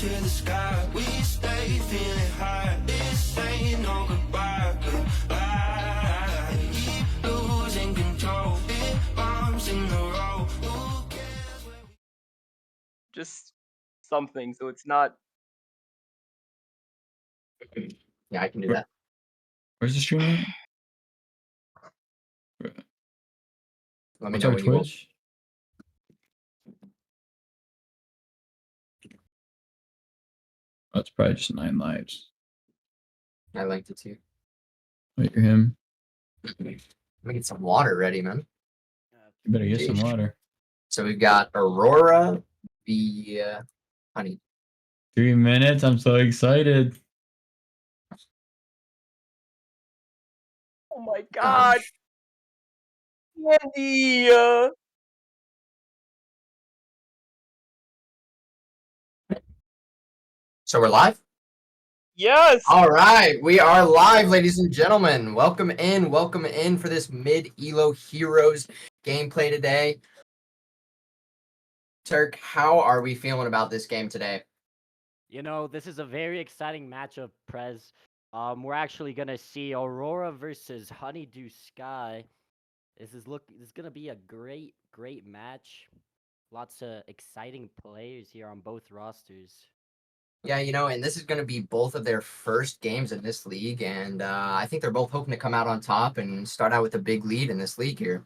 to the sky. We stay feeling high. This ain't no goodbye, goodbye. Keep losing control. Big bombs in the road. Who cares where we Just something, so it's not. Yeah, I can do Where- that. Where's the stream at? Let me What's know our when you will. Twitch? Oh, it's probably just 9 lives. I linked it to you. Wait for him. Let me get some water ready, man. You better get some Jeez. water. So we've got Aurora v Honey. 3 minutes. I'm so excited. Oh my god! Andy! So we're live? Yes! All right, we are live, ladies and gentlemen. Welcome in for this mid-elo Heroes gameplay today. Turk, how are we feeling about this game today? You know, this is a very exciting matchup, Prez. We're actually gonna see Aurora versus Honeydew Sky. This is gonna be a great match. Lots of exciting players here on both rosters. Yeah, and this is going to be both of their first games in this league, and I think they're both hoping to come out on top and start out with a big lead in this league here.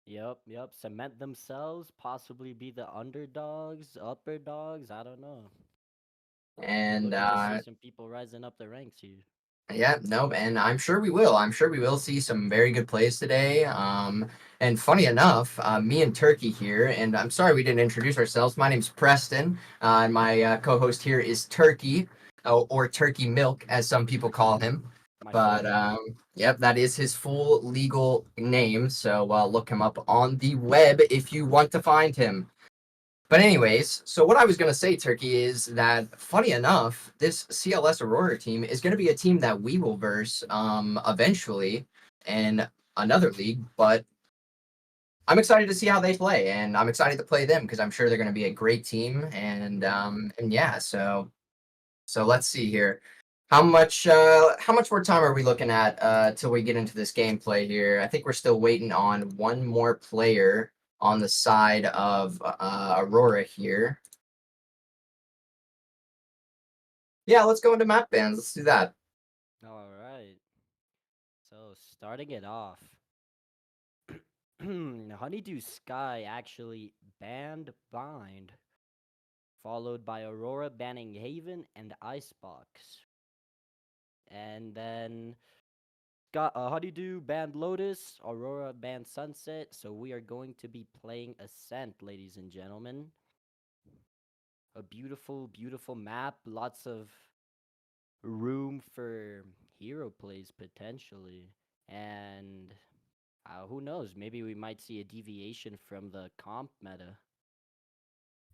Yep. Cement themselves, possibly be the underdogs, upper dogs. I don't know. And Looking to see some people rising up the ranks here. yeah, no, and I'm sure we will. I'm sure we will see some very good plays today. And funny enough, me and Turkey here, and I'm sorry we didn't introduce ourselves. My name's Preston, and my co-host here is Turkey, or Turkey Milk, as some people call him. My But full name. yep, that is his full legal name. So look him up on the web if you want to find him. But anyways, so what I was going to say, Turkey, is that funny enough, this CLS Aurora team is going to be a team that we will verse eventually in another league. But I'm excited to see how they play, and I'm excited to play them because I'm sure they're going to be a great team. And yeah, so let's see here. How much more time are we looking at till we get into this gameplay here? I think we're still waiting on one more player on the side of Aurora here. Yeah, let's go into map bans. Let's do that. All right. So starting it off, Honeydew Sky actually banned Bind, followed by Aurora banning Haven and Icebox. And then got Honeydew banned Lotus, Aurora banned Sunset. So we are going to be playing Ascent, ladies and gentlemen. A beautiful map. Lots of room for hero plays potentially. And who knows? Maybe we might see a deviation from the comp meta.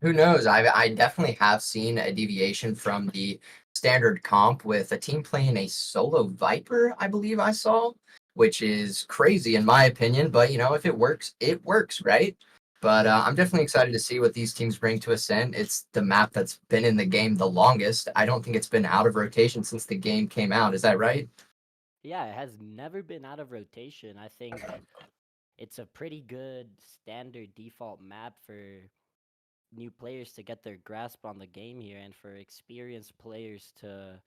Who knows? I definitely have seen a deviation from the standard comp with a team playing a solo Viper, I believe I saw, which is crazy in my opinion. But if it works, right? But I'm definitely excited to see what these teams bring to Ascent. It's the map that's been in the game the longest. I don't think it's been out of rotation since the game came out. Is that right? Yeah, it has never been out of rotation. I think it's a pretty good standard default map for new players to get their grasp on the game here and for experienced players to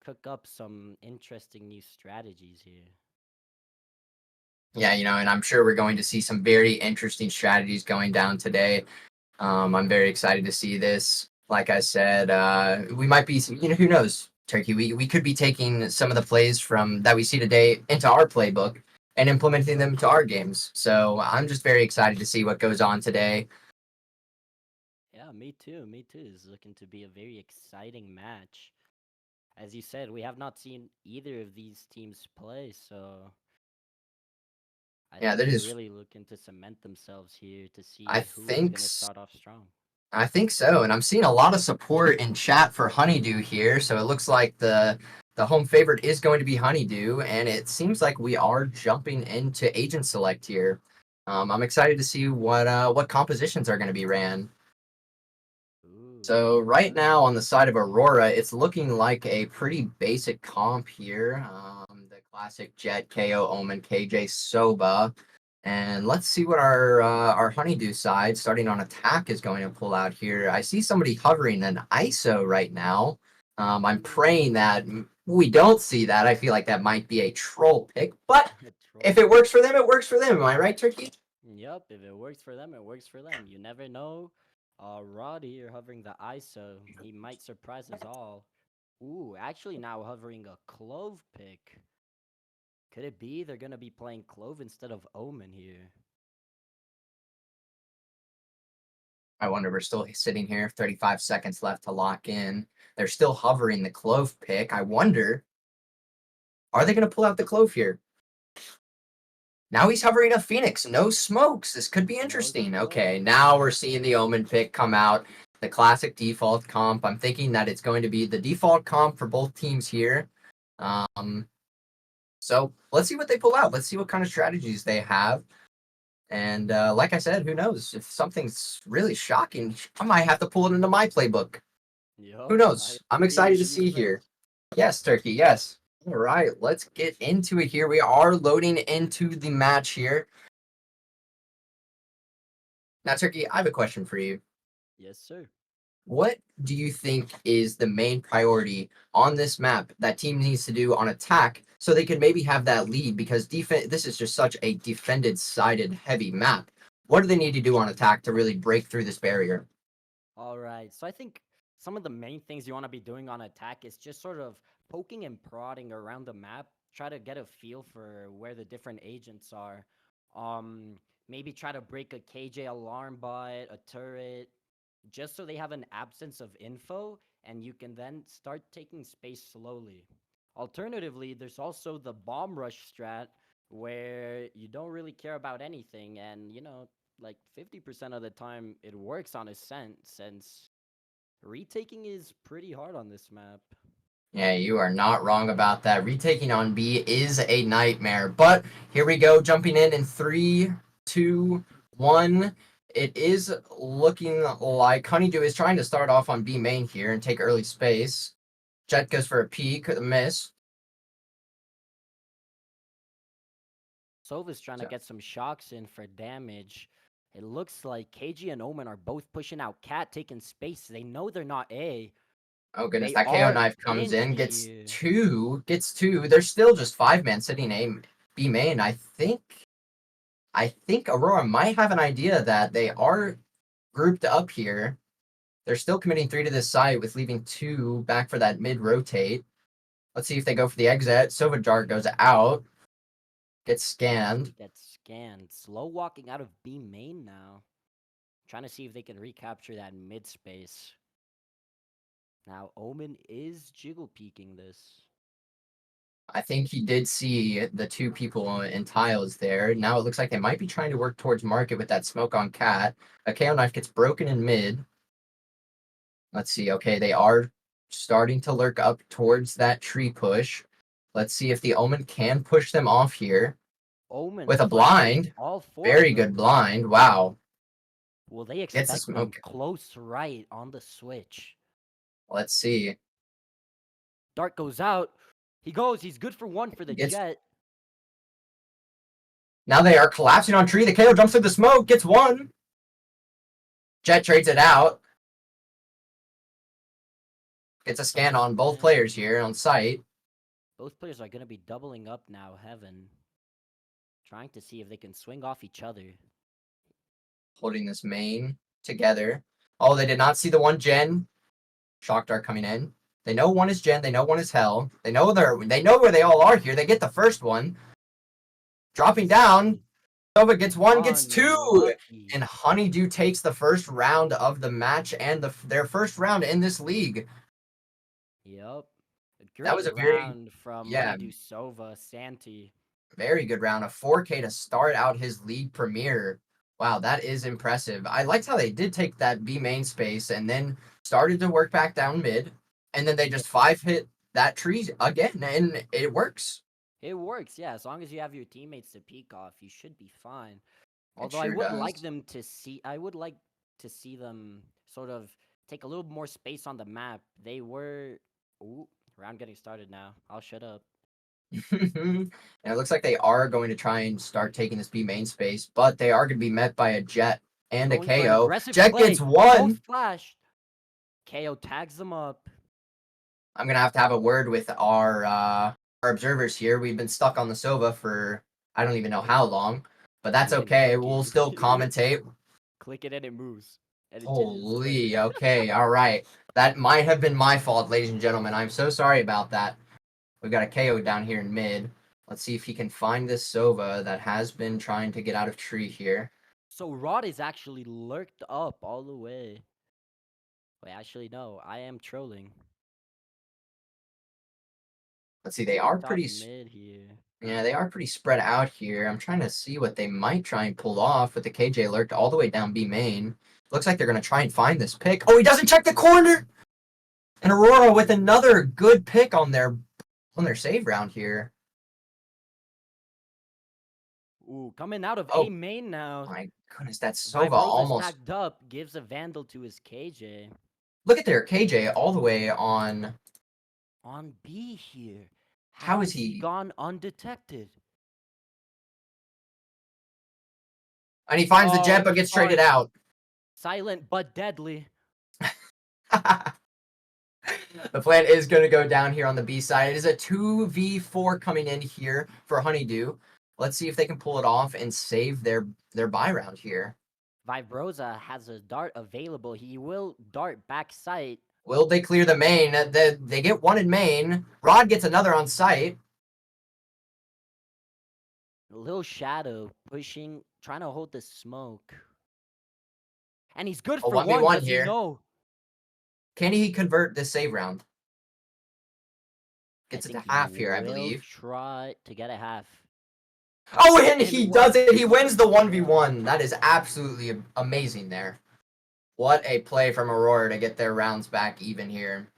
cook up some interesting new strategies here. Yeah, and I'm sure we're going to see some very interesting strategies going down today. I'm very excited to see this. Like I said, we might be, who knows, Turkey. We could be taking some of the plays from that we see today into our playbook and implementing them to our games. So I'm just very excited to see what goes on today. Yeah, me too. It's looking to be a very exciting match. As you said, we have not seen either of these teams play, so I Yeah, think that they're is. really looking to cement themselves here to see I who is think going to start off strong. I think so, and I'm seeing a lot of support in chat for Honeydew here. So it looks like the home favorite is going to be Honeydew, and it seems like we are jumping into Agent Select here. I'm excited to see what compositions are going to be ran. Ooh, So right now on the side of Aurora, it's looking like a pretty basic comp here. The classic Jet, KO, Omen, KJ, Soba. And let's see what our Honeydew side, starting on attack, is going to pull out here. I see somebody hovering an ISO right now. I'm praying that we don't see that. I feel like that might be a troll pick, but if it works for them, it works for them. Am I right, Turkey? Yup, if it works for them, it works for them. You never know. Roddy, you're hovering the ISO. He might surprise us all. Ooh, actually now hovering a Clove pick. Could it be they're gonna be playing Clove instead of Omen here? I wonder, we're still sitting here, 35 seconds left to lock in. They're still hovering the Clove pick. I wonder, are they going to pull out the Clove here? Now he's hovering a Phoenix. No smokes. This could be interesting. Okay, now we're seeing the Omen pick come out. The classic default comp. I'm thinking that it's going to be the default comp for both teams here. So let's see what they pull out. Let's see what kind of strategies they have. And like I said, who knows? If something's really shocking, I might have to pull it into my playbook. Yup, Who knows? I'm excited to you see will. here. Yes, Turkey, yes. All right, let's get into it here. We are loading into the match here. Now, Turkey, I have a question for you. Yes, sir. What do you think is the main priority on this map that team needs to do on attack so they can maybe have that lead? Because this is just such a defended-sided heavy map. What do they need to do on attack to really break through this barrier? All right. So I think some of the main things you want to be doing on attack is just sort of poking and prodding around the map, try to get a feel for where the different agents are. Maybe try to break a KJ alarm bot, a turret, just so they have an absence of info and you can then start taking space slowly. Alternatively, there's also the bomb rush strat where you don't really care about anything and like 50% of the time it works on Ascent since retaking is pretty hard on this map. Yeah, you are not wrong about that. Retaking on B is a nightmare. But here we go, jumping in 3, 2, 1. It is looking like Honeydew is trying to start off on B main here and take early space. Jet goes for a peek, a miss. Sova's trying to get some shocks in for damage. It looks like KG and Omen are both pushing out Cat, taking space. They know they're not A. Oh goodness, They that KO are knife comes in, gets here. two. There's still just 5-man sitting A B main. I think Aurora might have an idea that they are grouped up here. They're still committing 3 to this site with leaving 2 back for that mid rotate. Let's see if they go for the exit. Sova Dart goes out. Gets scanned. Gets scanned. Slow walking out of B main now. Trying to see if they can recapture that mid space. Now Omen is jiggle peeking this. I think he did see the 2 people in tiles there. Now it looks like they might be trying to work towards market with that smoke on Cat. A KO knife gets broken in mid. Let's see. Okay, they are starting to lurk up towards that tree push. Let's see if the Omen can push them off here. Omen With a blind. all 4 Very of them. good blind. Wow. Will they Gets the expect them smoke. close right on the switch? Let's see. Dart goes out. He goes. He's good for 1 for the Jet. Now they are collapsing on tree. The KO jumps through the smoke. Gets 1. Jet trades it out. Gets a scan on both players here on site. Both players are going to be doubling up now, Heaven. Trying to see if they can swing off each other. Holding this main together. Oh, they did not see the one Gen. Shock Dart coming in. They know one is Gen. They know one is Hell. They know where they all are here. They get the first one. Dropping down. Nova gets 1, gets 2. Unlucky. And Honeydew takes the first round of the match and their first round in this league. Yep. That was a round from yeah. Honeydew, Sova, Santi. Very good round. A 4K to start out his league premiere. Wow, that is impressive. I liked how they did take that B main space and then started to work back down mid. And then they just 5-hit that tree again, and it works. It works, yeah. As long as you have your teammates to peek off, you should be fine. It Although I sure would does. like them to see, I would like to see them sort of take a little more space on the map. They were. Ooh, round getting started now. I'll shut up. And it looks like they are going to try and start taking this B main space, but they are going to be met by a Jet and a Going for an KO. aggressive Jet play. gets one. Both flashed. KO tags them up. I'm going to have a word with our observers here. We've been stuck on the Sova for I don't even know how long, but that's Even okay. cookie. We'll still commentate. Click it and it moves. And it Holy, okay, all right. That might have been my fault, ladies and gentlemen. I'm so sorry about that. We've got a KO down here in mid. Let's see if he can find this Sova that has been trying to get out of tree here. So Rod is actually lurked up all the way. Wait, actually no, I am trolling. Let's see, they are Top pretty mid here. yeah, they are pretty spread out here. I'm trying to see what they might try and pull off with the KJ lurked all the way down B main. Looks like they're going to try and find this pick. Oh, he doesn't check the corner! And Aurora with another good pick on their save round here. Ooh, coming out of Oh, A main now. My goodness, that Sova Vibrosa's almost... tagged up, gives a Vandal to his KJ. Look at their KJ all the way on... On B here. How is has he- gone undetected? And he finds the Oh, jet but he gets traded finds- out. Silent but deadly. The plan is going to go down here on the B side. It is a 2v4 coming in here for Honeydew. Let's see if they can pull it off and save their buy round here. Vibrosa has a dart available. He will dart back sight. Will they clear the main? They get one in main. Rod gets another on site. Little Shadow pushing, trying to hold the smoke. And he's good for 1v1 one, does here. he know? Can he convert this save round? Gets it to think half he here, I will believe. Try to get a half. Oh, and he And does it. He wins the 1v1. That is absolutely amazing there. What a play from Aurora to get their rounds back even here.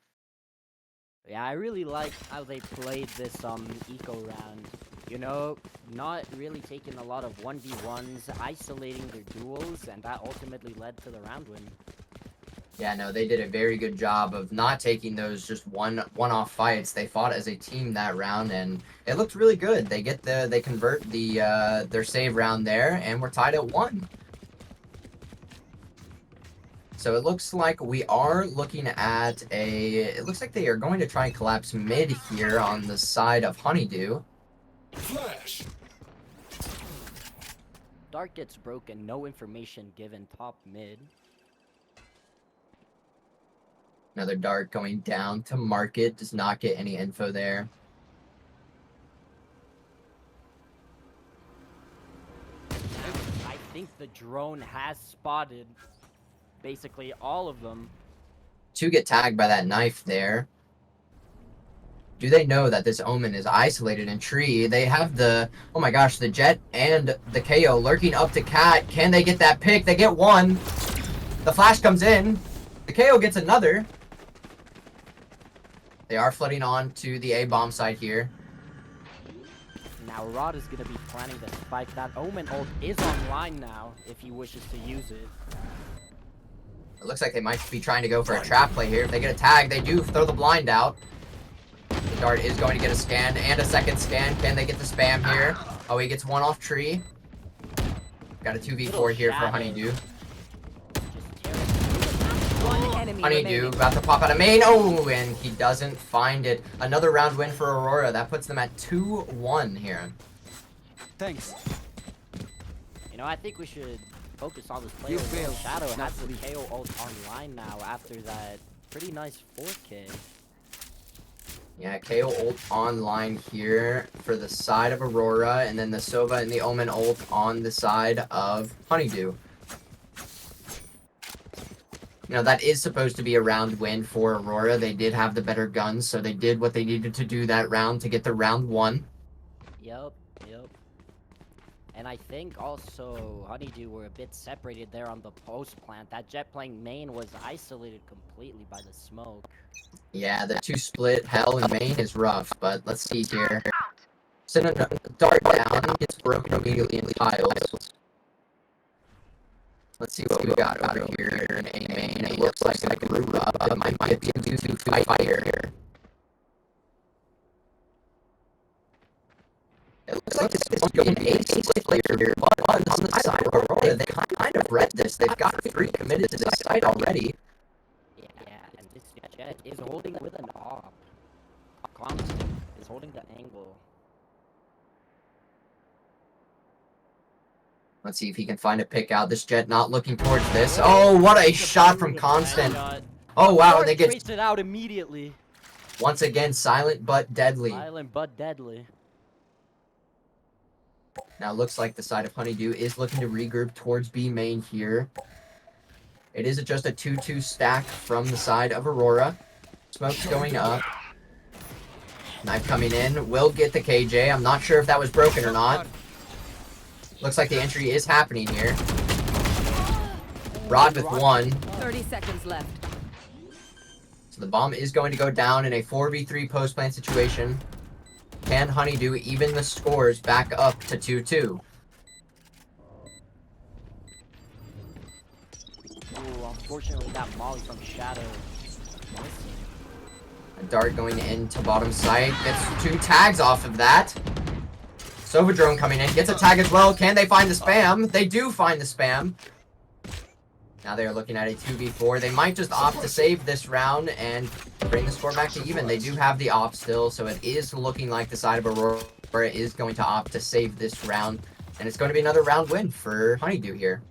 Yeah, I really like how they played this eco round. You know, not really taking a lot of 1v1s, isolating their duels, and that ultimately led to the round win. Yeah, no, they did a very good job of not taking those just one-off fights. They fought as a team that round, and it looked really good. They convert their save round there, and we're tied at 1. So it looks like we are looking at it looks like they are going to try and collapse mid here on the side of Honeydew. Flash. Dark gets broken, no information given top mid. Another dart going down to market, does not get any info there. I think the drone has spotted basically all of them. 2 get tagged by that knife there. Do they know that this Omen is isolated in tree? They have the, oh my gosh, the Jet and the KO lurking up to Cat. Can they get that pick? They get one. The flash comes in. The KO gets another. They are flooding on to the A-bomb side here. Now Rod is going to be planning the spike. That Omen ult is online now if he wishes to use it. It looks like they might be trying to go for a trap play here. If they get a tag, they do throw the blind out. The dart is going to get a scan and a second scan. Can they get the spam here? Oh, he gets one off tree. Got a 2v4 here for Honeydew. Just tearing through it. One enemy Honeydew remaining. about to pop out of main. Oh, and he doesn't find it. Another round win for Aurora. That puts them at 2-1 here. Thanks. You know, I think we should focus on this player. failed. Shadow has Not the me. KO ult online now after that pretty nice 4K. Yeah, KO ult online here for the side of Aurora, and then the Sova and the Omen ult on the side of Honeydew. You know, that is supposed to be a round win for Aurora. They did have the better guns, so they did what they needed to do that round to get the round 1. Yep. And I think also Honeydew were a bit separated there on the post plant. That Jet playing main was isolated completely by the smoke. Yeah, the 2 split hell and main is rough, but let's see here. Send a dart down, gets broken immediately in tiles. Let's see what we got over here in A main. It looks like a group might be a 2-2 fight here. It looks like it's going to be an split player, but on the side of Aurora, they kind of read this. They've got 3 committed to this site already. Yeah, and this Jet is holding with an op. Constant is holding the angle. Let's see if he can find a pick out. This Jet not looking towards this. Oh, what a shot from Constant. Oh, wow, they get it out immediately. once again silent but deadly. Silent but deadly. Now looks like the side of Honeydew is looking to regroup towards B main here. It is just a 2-2 stack from the side of Aurora. Smoke's going up. Knife coming in. Will get the KJ. I'm not sure if that was broken or not. Looks like the entry is happening here. Rod with 1. 30 seconds left. So the bomb is going to go down in a 4v3 post plant situation. Can Honeydew even the scores back up to 2-2? Ooh, unfortunately that molly from Shadow missing. A dart going into bottom site. Gets 2 tags off of that. Sova drone coming in. Gets a tag as well. Can they find the spam? They do find the spam. Now they're looking at a 2v4. They might just opt to save this round and bring the score back to even. They do have the op still, so it is looking like the side of Aurora is going to opt to save this round. And it's going to be another round win for Honeydew here.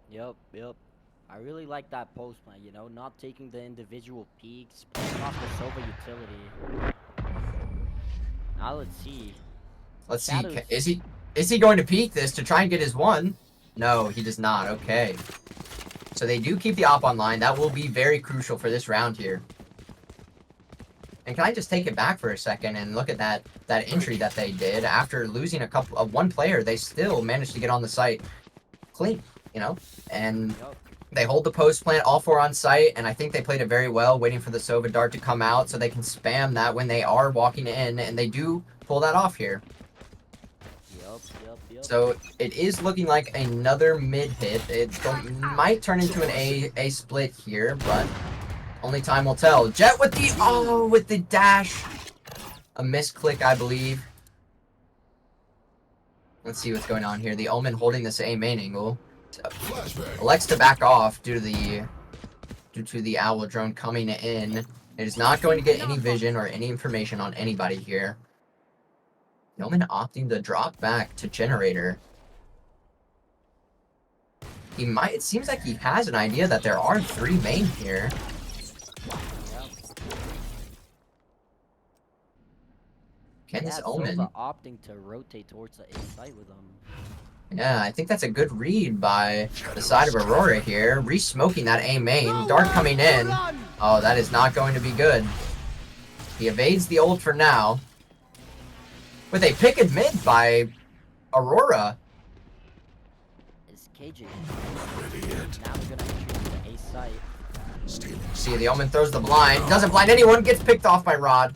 Yep. I really like that post plan, you know, not taking the individual peaks, playing off the Sova utility. Now let's see. Let's see. Is he going to peek this to try and get his 1? No, he does not. Okay. So they do keep the op online. That will be very crucial for this round here. And can I just take it back for a second and look at that entry that they did after losing one player? They still managed to get on the site clean, you know, and they hold the post plant, all 4 on site, and I think they played it very well, waiting for the Sova dart to come out so they can spam that when they are walking in, and they do pull that off here. Yep. So it is looking like another mid hit. It might turn into an A split here, but only time will tell. Jet with the dash. A misclick, I believe. Let's see what's going on here. The Omen holding this A main angle. Elects to back off due to the owl drone coming in. It is not going to get any vision or any information on anybody here. The Omen opting to drop back to generator. It seems like he has an idea that there are 3 main here. Can this Omen? Sova opting to rotate towards the A site with them. Yeah, I think that's a good read by the side of Aurora here. Re-smoking that A main. Dart coming in. Oh, that is not going to be good. He evades the ult for now. With a pick and mid by Aurora. Is KJ. Now they're gonna enter the A site. See, the Omen throws the blind. Doesn't blind anyone. Gets picked off by Rod.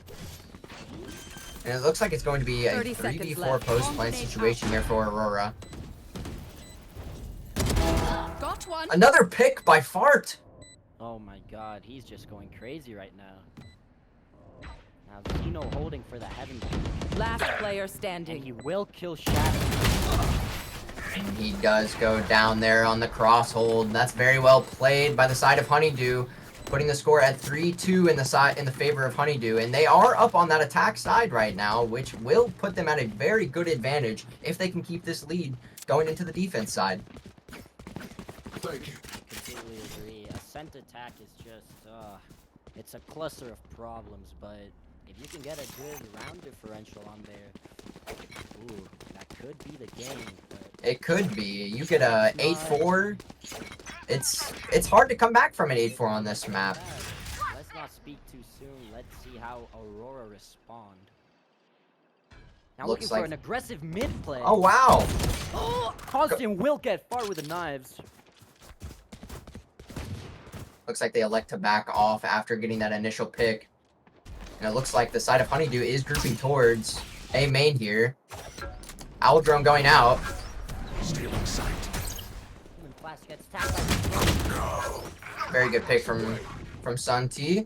And it looks like it's going to be a 3v4 post plant situation here for Aurora. Got one. Another pick by Fart. Oh my god, he's just going crazy right now. Now Zeno holding for the heaven peak, Last player and standing. he will kill Shadow. And he does go down there on the cross hold. That's very well played by the side of Honeydew, putting the score at 3-2 in the favor of Honeydew. And they are up on that attack side right now, which will put them at a very good advantage if they can keep this lead going into the defense side. Thank you. Completely agree. Ascent attack is just, it's a cluster of problems, but if you can get a good round differential on there, ooh, that could be the game. But It could be. You get a 8-4. It's hard to come back from an 8-4 on this map. let's not speak too soon. Let's see how Aurora respond. Now Looks looking for like- an aggressive mid play. Oh, wow. Constant will get far with the knives. Looks like they elect to back off after getting that initial pick. And it looks like the side of Honeydew is grouping towards A main here. Owl drone going out. Stealing sight. Human Flash gets tapped by Very good pick from from Santi.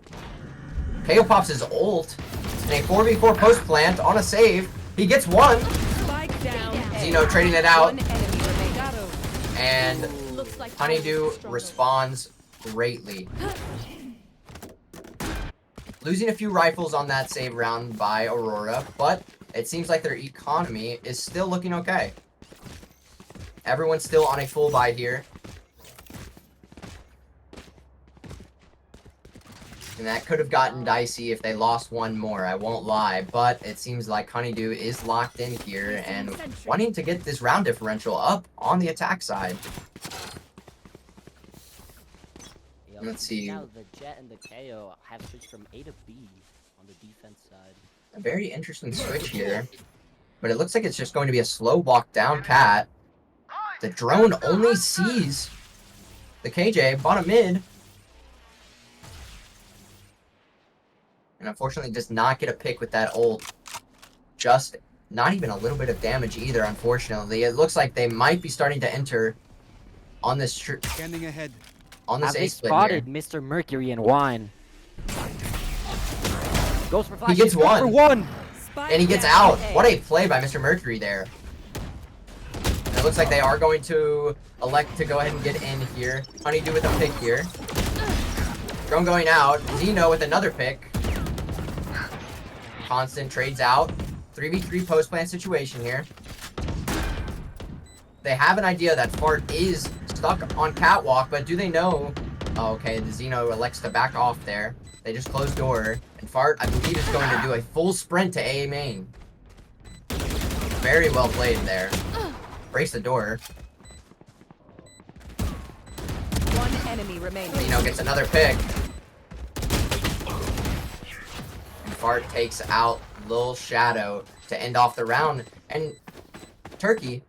KO pops his ult. And a 4v4 post plant on a save. He gets one. Spike down. Zeno trading it out. One enemy remaining. And Looks like Honeydew responds greatly. Losing a few rifles on that save round by Aurora, but it seems like their economy is still looking okay. Everyone's still on a full buy here. And that could have gotten dicey if they lost one more, I won't lie. But it seems like Honeydew is locked in here and wanting to get this round differential up on the attack side. Yep. Let's see. Now the Jet and the KO have switched from A to B on the defense side. A very interesting switch here. But it looks like it's just going to be a slow walk down Cat. The drone only sees the KJ bottom mid. And unfortunately does not get a pick with that ult. Just not even a little bit of damage either, unfortunately. It looks like they might be starting to enter on this Scanning ahead. on this Have they A split spotted here. Mr. Mercury and Wine? Goes for flash. He gets Goes for one. one. Spike And he gets down out. A. What a play by Mr. Mercury there. And it looks like they are going to elect to go ahead and get in here. Honeydew with a pick here. Drone going out. Zeno with another pick. Constant trades out. 3v3 post plant situation here. They have an idea that Fart is stuck on catwalk, but do they know? Oh, okay, the Zeno elects to back off there. They just closed door, and Fart, I believe, is going to do a full sprint to A main. Very well played there. Brace the door. One enemy remaining. Zeno gets another pick. And Fart takes out Lil Shadow to end off the round. And Turkey,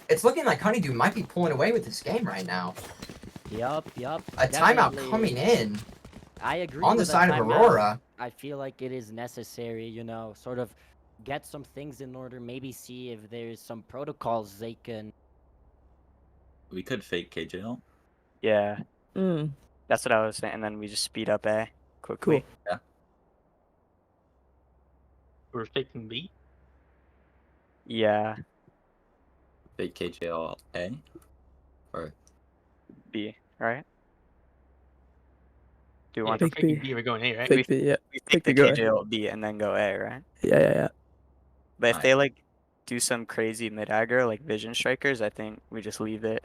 it's looking like Honeydew might be pulling away with this game right now. Yup. A timeout Definitely. coming in I agree. on the with a side of timeout. Aurora. I feel like it is necessary, you know, sort of get some things in order, maybe see if there's some protocols they can. We could fake KJL. Yeah, Mm, that's what I was saying. And then we just speed up A quickly. cool. We're taking B. Yeah, Fake KJL A. Or B, right? Do you Yeah, want if we're Fake taking B. B, we're going A, right? Fake B, yeah. we Fake take the B, go ahead. KJL B and then go A, right? Yeah. But if Alright. they like do some crazy mid aggro like vision strikers, I think we just leave it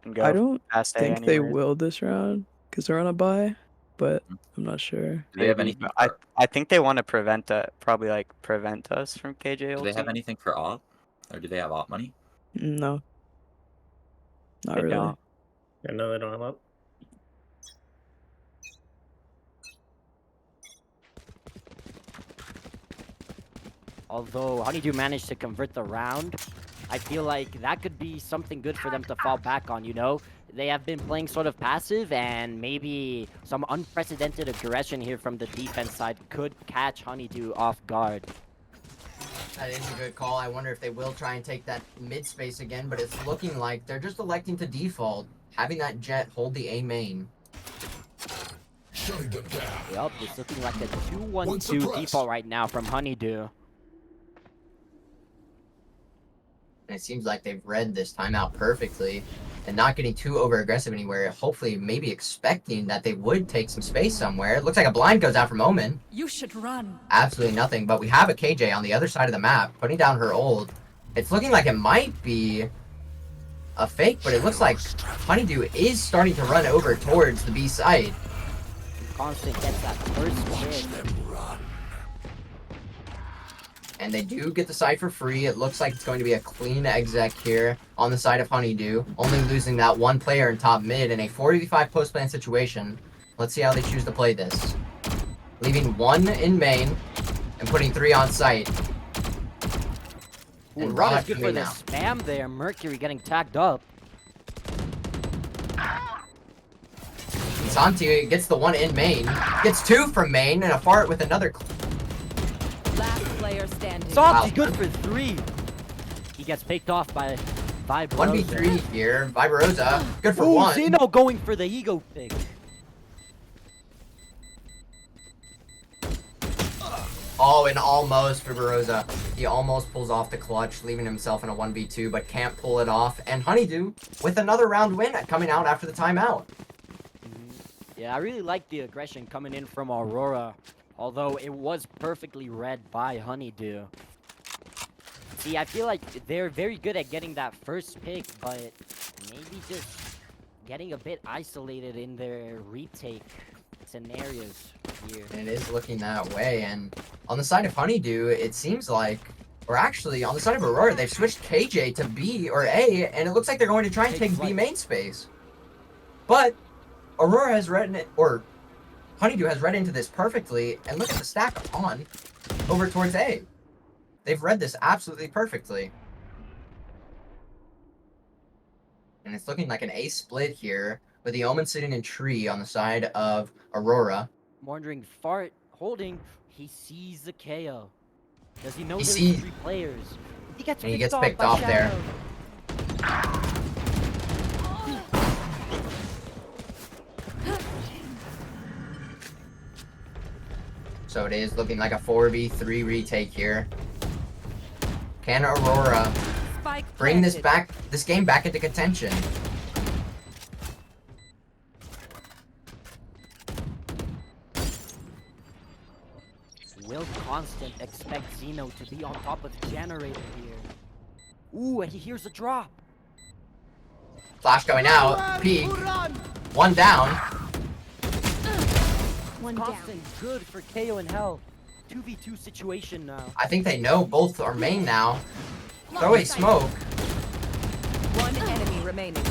and go I don't past A think they anyways. will this round because they're on a bye, but I'm not sure. do they have Maybe, anything? but I think they want to prevent probably like prevent us from KJ Do they have ulting. anything for op? Or do they have op money? No. Not They really. don't. Yeah, no, they don't have up. Although Honeydew managed to convert the round, I feel like that could be something good for them to fall back on, you know? They have been playing sort of passive, and maybe some unprecedented aggression here from the defense side could catch Honeydew off guard. That is a good call. I wonder if they will try and take that mid space again, but it's looking like they're just electing to default, having that Jet hold the A main. Yup, it's looking like a 2-1-2 default right now from Honeydew. And it seems like they've read this timeout perfectly and not getting too over aggressive anywhere. Hopefully, maybe expecting that they would take some space somewhere. It looks like a blind goes out from Omen. You should run. Absolutely nothing, but we have a KJ on the other side of the map putting down her ult. It's looking like it might be a fake, but it looks like Honeydew is starting to run over towards the B site. Constant gets that first hit. And they do get the side for free. It looks like it's going to be a clean exec here on the side of Honeydew, only losing that one player in top mid in a 4v5 post plan situation. Let's see how they choose to play this. Leaving one in main and putting 3 on site. Ooh, And not Rod as good for coming the out. spam there. Mercury getting tagged up. Santi gets the one in main, gets 2 from main, and a fart with another. Last player standing. Santi Wow. good for 3. He gets picked off by Vibrosa. 1v3 here. Viberosa, good for Ooh, 1. Zeno going for the ego pick. Oh, and almost for Baroza. He almost pulls off the clutch, leaving himself in a 1v2, but can't pull it off. And Honeydew with another round win coming out after the timeout. Yeah, I really like the aggression coming in from Aurora, although it was perfectly read by Honeydew. See, I feel like they're very good at getting that first pick, but maybe just getting a bit isolated in their retake scenarios here. And it is looking that way. And on the side of Honeydew, it seems like, or actually on the side of Aurora, they've switched KJ to B or A, and it looks like they're going to try and take B main space. But Aurora has read it, or Honeydew has read into this perfectly, and look at the stack on over towards A. They've read this absolutely perfectly. And it's looking like an A split here, with the Omen sitting in tree on the side of Aurora. I'm wondering, Fart holding, he sees the KO. Does he know He there's sees- 3 players? He gets And he picked gets off picked by off there. Shadow. So it is looking like a 4v3 retake here. Can Aurora Spike bring this planted. this game back into contention? Will Constant expect Zeno to be on top of the generator here? Ooh, and he hears a drop. Flash going out. Peek. One down. One down. Constant good for KO and Hell. 2v2 situation now. I think they know both are main now. Throw a smoke. One enemy remaining.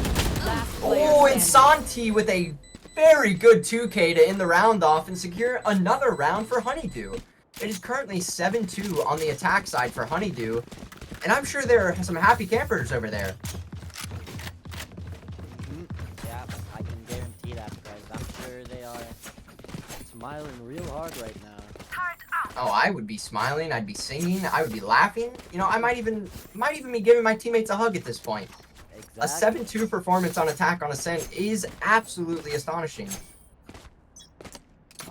Last player Oh, and standing. Santi with a very good 2K to end the round off and secure another round for Honeydew. It is currently 7-2 on the attack side for Honeydew, and I'm sure there are some happy campers over there. Yeah, I can guarantee that, guys. I'm sure they are smiling real hard right now. Oh, I would be smiling, I'd be singing, I would be laughing. You know, I might even be giving my teammates a hug at this point. A Exactly. 7-2 performance on attack on Ascent is absolutely astonishing.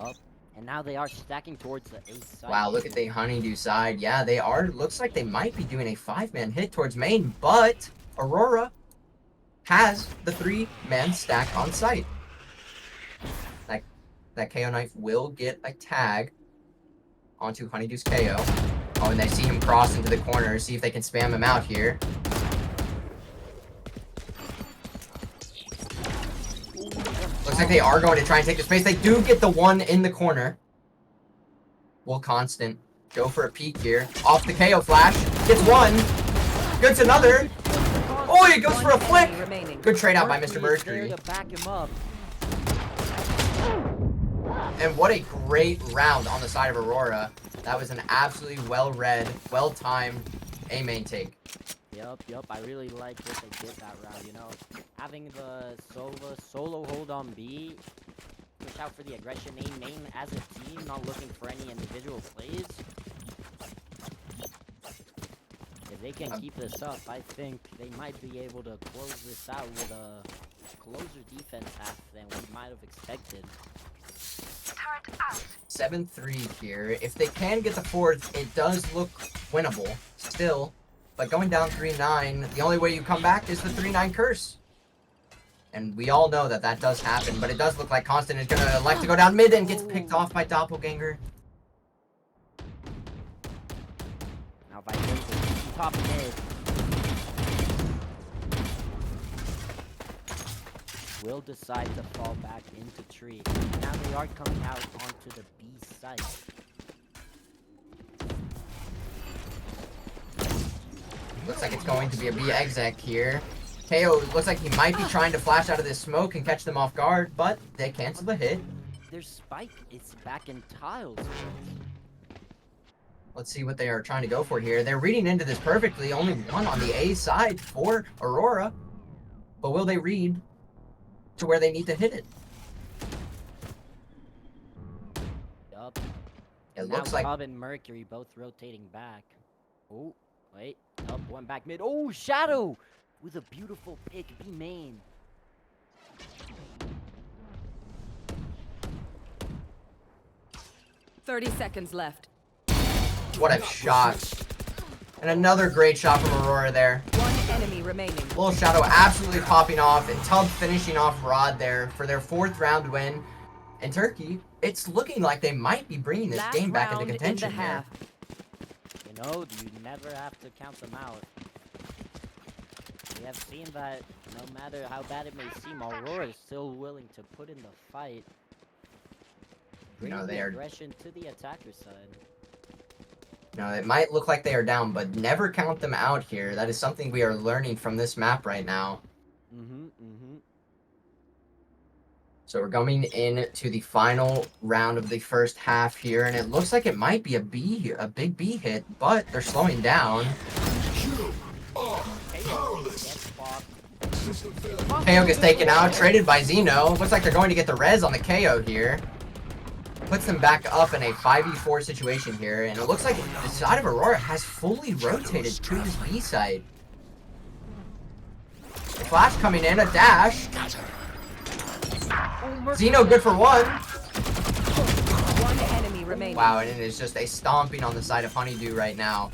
Up. And now they are stacking towards the ace side. Wow, look at the Honeydew side. Yeah, they are. Looks like they might be doing a 5-man hit towards main, but Aurora has the 3-man stack on site. That KO knife will get a tag onto Honeydew's KO. Oh, and they see him cross into the corner. See if they can spam him out here. Looks like they are going to try and take the space. They do get the one in the corner. Will Constant go for a peek here. Off the KO flash. Gets one. Gets another. Oh, he goes for a flick. Enemy remaining. Good trade out by Mr. Mercury is there Mercury. to back him up. And what a great round on the side of Aurora. That was an absolutely well-read, well-timed A-main take. Yup, I really like what they did that round, you know. Having the solo hold on B, push out for the aggression main as a team, not looking for any individual plays. If they can keep this up, I think they might be able to close this out with a closer defense half than we might have expected. 7-3 here. If they can get the fourth, it does look winnable still. But going down 3-9, the only way you come back is the 3-9 curse. And we all know that that does happen, but it does look like Constant is going to elect to go down mid and gets picked off by Doppelganger. Now Vibrator, top mid. Will decide to fall back into tree. Now they are coming out onto the B site. Looks like it's going to be a B exec here. KO looks like he might be trying to flash out of this smoke and catch them off guard, but they cancel the hit. Their spike is back in tiles. Let's see what they are trying to go for here. They're reading into this perfectly. Only one on the A side for Aurora. But will they read to where they need to hit it? Yup. It Now looks like Bob and Mercury both rotating back. Oh, wait. Up, one back mid. Oh, Shadow! With a beautiful pick, B main. .30 seconds left. What a shot. And another great shot from Aurora there. One enemy remaining. Little Shadow absolutely popping off, and Tub finishing off Rod there for their 4th round win. And Turkey, it's looking like they might be bringing this Last game back into round in contention the here. half. You know, you never have to count them out. We have seen that no matter how bad it may seem, Aurora is still willing to put in the fight. You know, Bringing they the are. aggression to the attacker side. You know, it might look like they are down, but never count them out here. That is something we are learning from this map right now. So we're coming in to the final round of the first half here, and it looks like it might be a big B hit, but they're slowing down. KO gets taken out, traded by Zeno. Looks like they're going to get the res on the KO here. Puts them back up in a 5v4 situation here, and it looks like the side of Aurora has fully rotated to this B site. The flash coming in, a dash. Zeno good for 1. One enemy remaining. Wow, and it is just a stomping on the side of Honeydew right now.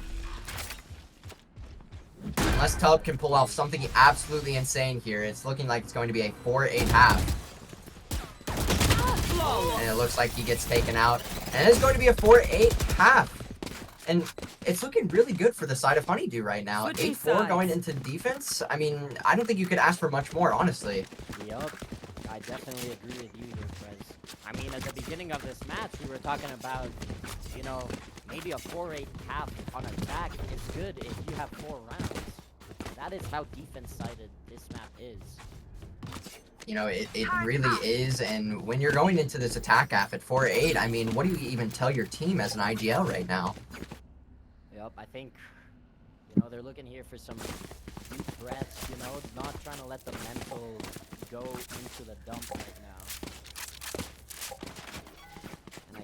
Unless Tub can pull off something absolutely insane here, it's looking like it's going to be a 4-8 half. And it looks like he gets taken out. And it's going to be a 4-8 half. And it's looking really good for the side of Honeydew right now. Switching 8-4 going sides. into defense. I mean, I don't think you could ask for much more, honestly. Yup, I definitely agree with you here, Prez. I mean, at the beginning of this match, we were talking about, you know, maybe a 4-8 half on attack is good if you have 4 rounds. That is how defense-sided this map is. You know, it really is, and when you're going into this attack half at 4-8, I mean, what do you even tell your team as an IGL right now? Yup, I think, you know, they're looking here for some deep breaths, you know, not trying to let the mental go into the dump right now.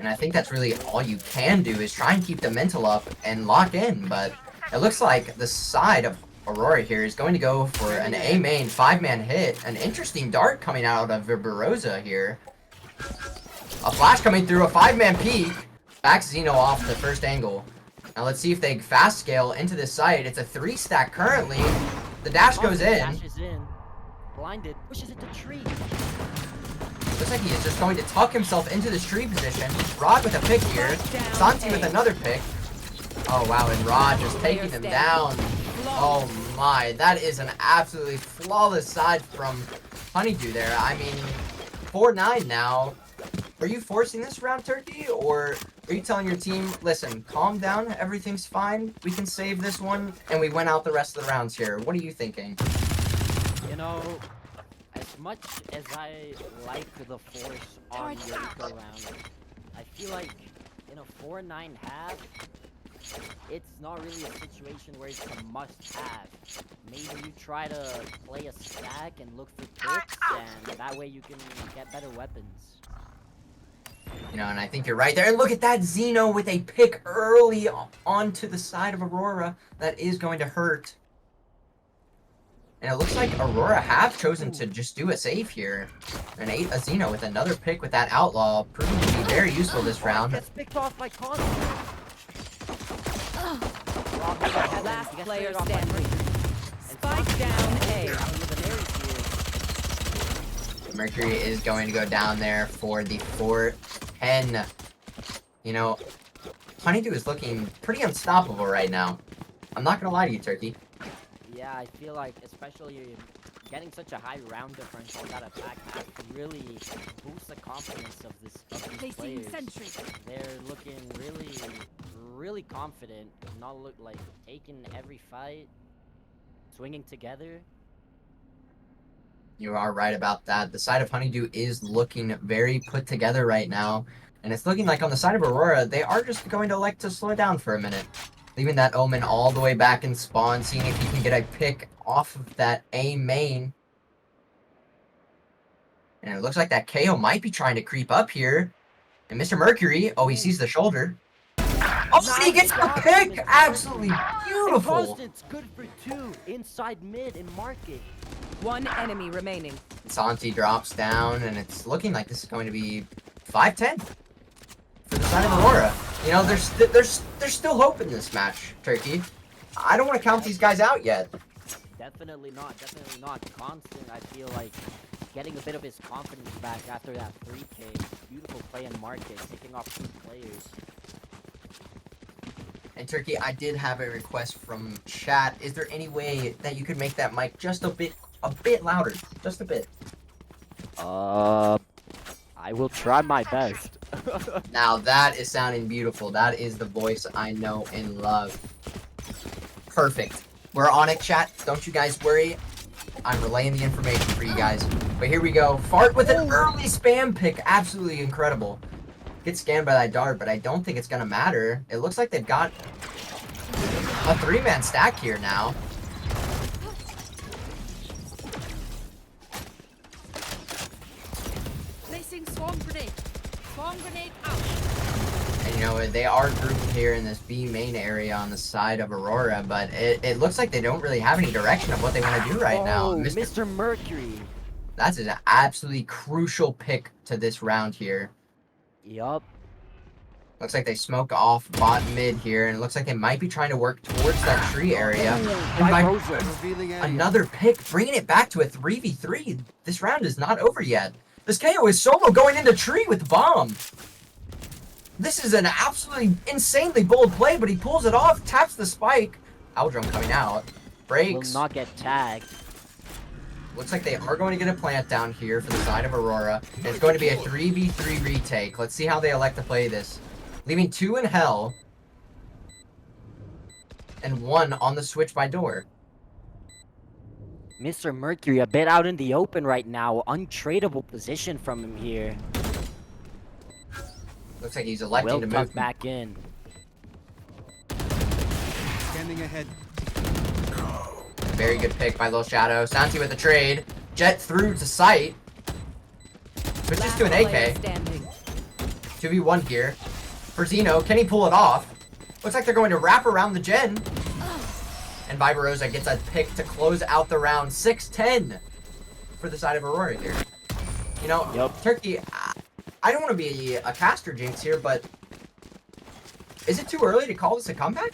And I think that's really all you can do is try and keep the mental up and lock in, but it looks like the side of Aurora here is going to go for an A main 5-man hit. An interesting dart coming out of Barboza here. A flash coming through, a 5-man peek. Backs Zeno off the first angle. Now let's see if they fast scale into this site. It's a 3-stack currently. The dash goes in. Dashes in. Blinded. Pushes it to tree. Looks like he is just going to tuck himself into this tree position. Rod with a pick here. Santi with another pick. Oh wow, and Rod just taking him down. Oh my, that is an absolutely flawless side from Honeydew there. I mean, 4-9 now. Are you forcing this round, Turkey? Or are you telling your team, listen, calm down, everything's fine, we can save this one, and we win out the rest of the rounds here? What are you thinking? You know, as much as I like the force on the eco round, I feel like in a 4-9 half, it's not really a situation where it's a must-have. Maybe you try to play a stack and look for picks, and that way you can get better weapons. You know, and I think you're right there. And look at that, Zeno with a pick early onto the side of Aurora. That is going to hurt. And it looks like Aurora have chosen to just do a save here. And a Zeno with another pick with that Outlaw, proving to be very useful this round. Gets picked off by Con. Last player standing. Spike down A. Mercury is going to go down there for the 4-10. You know, Honeydew is looking pretty unstoppable right now. I'm not going to lie to you, Turkey. Yeah, I feel like, especially getting such a high round differential on that attack map really boosts the confidence of these players. They're looking really confident, not look like taking every fight, swinging together. You are right about that. The side of Honeydew is looking very put together right now. And it's looking like on the side of Aurora, they are just going to elect to slow down for a minute. Leaving that Omen all the way back in spawn, seeing if he can get a pick off of that A main. And it looks like that KO might be trying to creep up here. And Mr. Mercury, oh, he sees the shoulder. Oh, and he gets the pick! Absolutely beautiful! Constant's good for 2 inside mid and market. One enemy remaining. Santi drops down, and it's looking like this is going to be 5-10 for the side of Aurora. You know, there's still hope in this match, Turkey. I don't want to count these guys out yet. Definitely not. Definitely not. Constant, I feel like getting a bit of his confidence back after that 3K. Beautiful play in market, picking off 2 players. And Turkey, I did have a request from chat. Is there any way that you could make that mic just a bit louder? Just a bit. I will try my best. Now that is sounding beautiful. That is the voice I know and love. Perfect. We're on it, chat. Don't you guys worry. I'm relaying the information for you guys. But here we go. Fart with an early spam pick. Absolutely incredible. Get scanned by that dart, but I don't think it's going to matter. It looks like they've got a 3-man stack here now. Placing swarm grenade. Swarm grenade out. And you know, they are grouped here in this B main area on the side of Aurora, but it looks like they don't really have any direction of what they want to do right now. Mr. Mercury. That's an absolutely crucial pick to this round here. Yup. Looks like they smoke off bot mid here, and it looks like they might be trying to work towards that tree area. And by another pick, bringing it back to a 3v3. This round is not over yet. This KO is solo going into tree with the bomb. This is an absolutely insanely bold play, but he pulls it off, taps the spike. Aldrum coming out. Breaks. Will not get tagged. Looks like they are going to get a plant down here for the side of Aurora. And it's going to be a 3v3 retake. Let's see how they elect to play this. Leaving 2 in hell. And 1 on the switch by door. Mr. Mercury a bit out in the open right now. Untradeable position from him here. Looks like he's electing to move back in. Standing ahead. Very good pick by Lil Shadow. Santi with the trade. Jet through to sight. Switches to an AK. 2v1 here. For Zeno, can he pull it off? Looks like they're going to wrap around the gen. And Viberosa gets a pick to close out the round. 6-10 for the side of Aurora here. You know, Turkey, I don't want to be a caster jinx here, but is it too early to call this a comeback?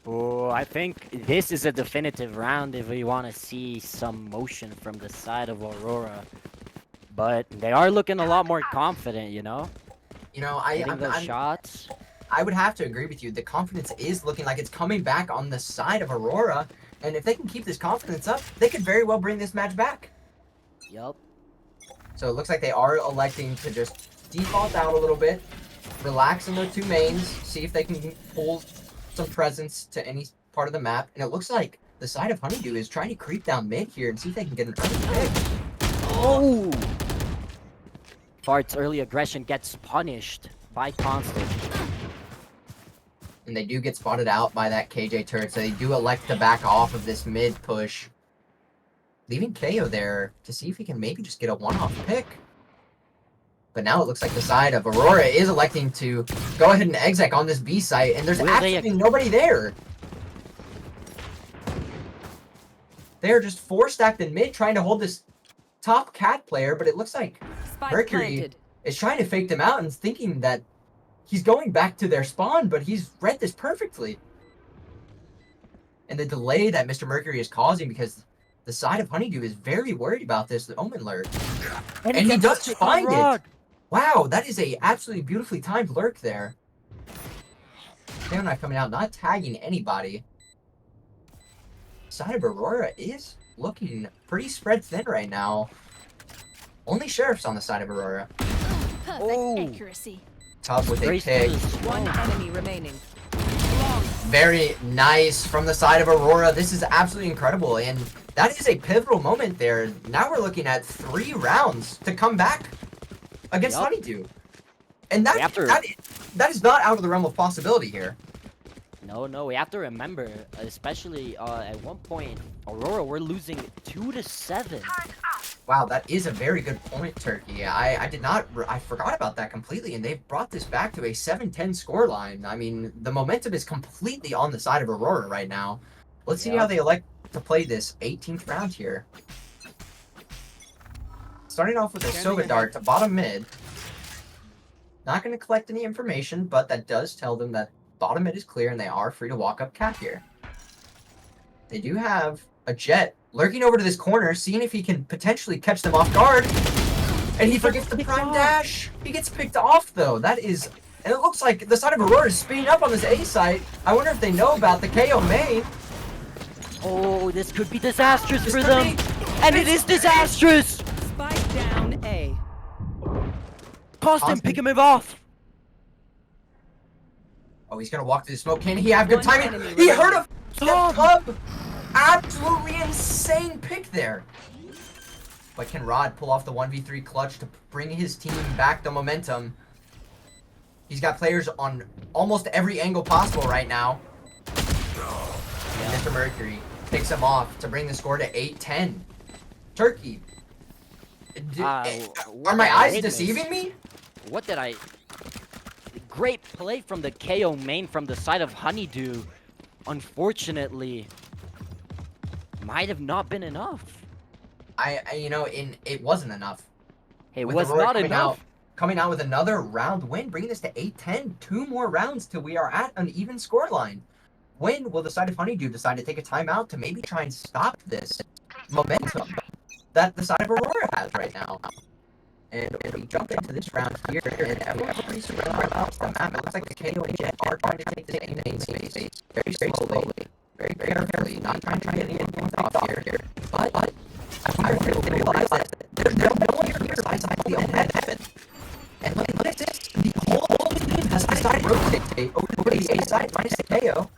Oh, I think this is a definitive round if we want to see some motion from the side of Aurora. But they are looking a lot more confident, you know? You know, shots. I would have to agree with you. The confidence is looking like it's coming back on the side of Aurora. And if they can keep this confidence up, they could very well bring this match back. Yup. So it looks like they are electing to just default out a little bit, relax in their 2 mains, see if they can pull some presence to any part of the map. And it looks like the side of Honeydew is trying to creep down mid here and see if they can get an early pick. Oh! Fart's early aggression gets punished by Constant. And they do get spotted out by that KJ turret, so they do elect to back off of this mid push. Leaving KO there to see if he can maybe just get a one-off pick. But now it looks like the side of Aurora is electing to go ahead and exec on this B site, and there's absolutely nobody there. They're just 4-stacked in mid trying to hold this top cat player, but it looks like Mercury is trying to fake them out and thinking that he's going back to their spawn, but he's read this perfectly. And the delay that Mr. Mercury is causing because the side of Honeydew is very worried about this Omen lurk. And he does find it. Wow, that is a absolutely beautifully timed lurk there. They're not coming out, not tagging anybody. Side of Aurora is looking pretty spread thin right now. Only Sheriff's on the side of Aurora. Perfect accuracy. Top with a pick. 1 enemy remaining. Very nice from the side of Aurora. This is absolutely incredible, and that is a pivotal moment there. Now we're looking at 3 rounds to come back against Honeydew. And that is not out of the realm of possibility here. No, we have to remember, especially at one point, Aurora were losing 2-7. Wow, that is a very good point, Turkey. I forgot about that completely, and they've brought this back to a 7-10 scoreline. I mean, the momentum is completely on the side of Aurora right now. Let's see how they elect to play this 18th round here. Starting off with a Sova Dart to bottom mid. Not going to collect any information, but that does tell them that bottom mid is clear and they are free to walk up cap here. They do have a Jet lurking over to this corner, seeing if he can potentially catch them off guard. And he forgets the prime dash. He gets picked off, though. That is... And it looks like the side of Aurora is speeding up on this A site. I wonder if they know about the KO main. Oh, this could be disastrous for them. And it is disastrous. Spike down A. Constant, pick him off. Oh, he's going to walk through the smoke. Can he have good One timing? enemy He remaining. heard a club. Absolutely insane pick there. But can Rod pull off the 1v3 clutch to bring his team back the momentum? He's got players on almost every angle possible right now. And Mr. Mercury picks him off to bring the score to 8-10. Turkey. Are my eyes deceiving me? What did I... Great play from the KO main from the side of Honeydew. Unfortunately, might have not been enough. It wasn't enough. It With was Aurora not coming enough. Coming out with another round win, bringing this to 8-10. 2 more rounds till we are at an even scoreline. When will the side of Honeydew decide to take a timeout to maybe try and stop this momentum that the side of Aurora has right now? And we jump into this round here, and everyone's pretty surrounded about the map. It looks like the KO and Jet are trying to take this main space very slowly, very carefully, not trying to get anything off here. But I wonder if they realize that there's no one here besides the heaven. And look at this, the whole team has decided to rotate over the A side, minus the KO.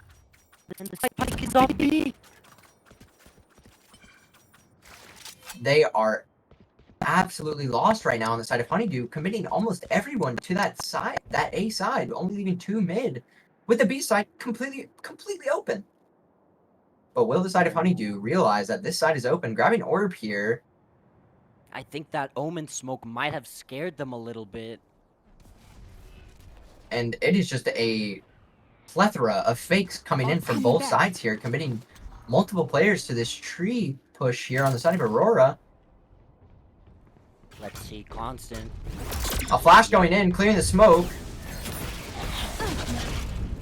And the spike is on B. They are absolutely lost right now on the side of Honeydew, committing almost everyone to that side, that A side, only leaving 2 mid, with the B side completely open. But will the side of Honeydew realize that this side is open, grabbing orb here? I think that Omen smoke might have scared them a little bit. And it is just a plethora of fakes coming in from both sides here, committing multiple players to this tree push here on the side of Aurora. Let's see, Constant. A flash going in, clearing the smoke.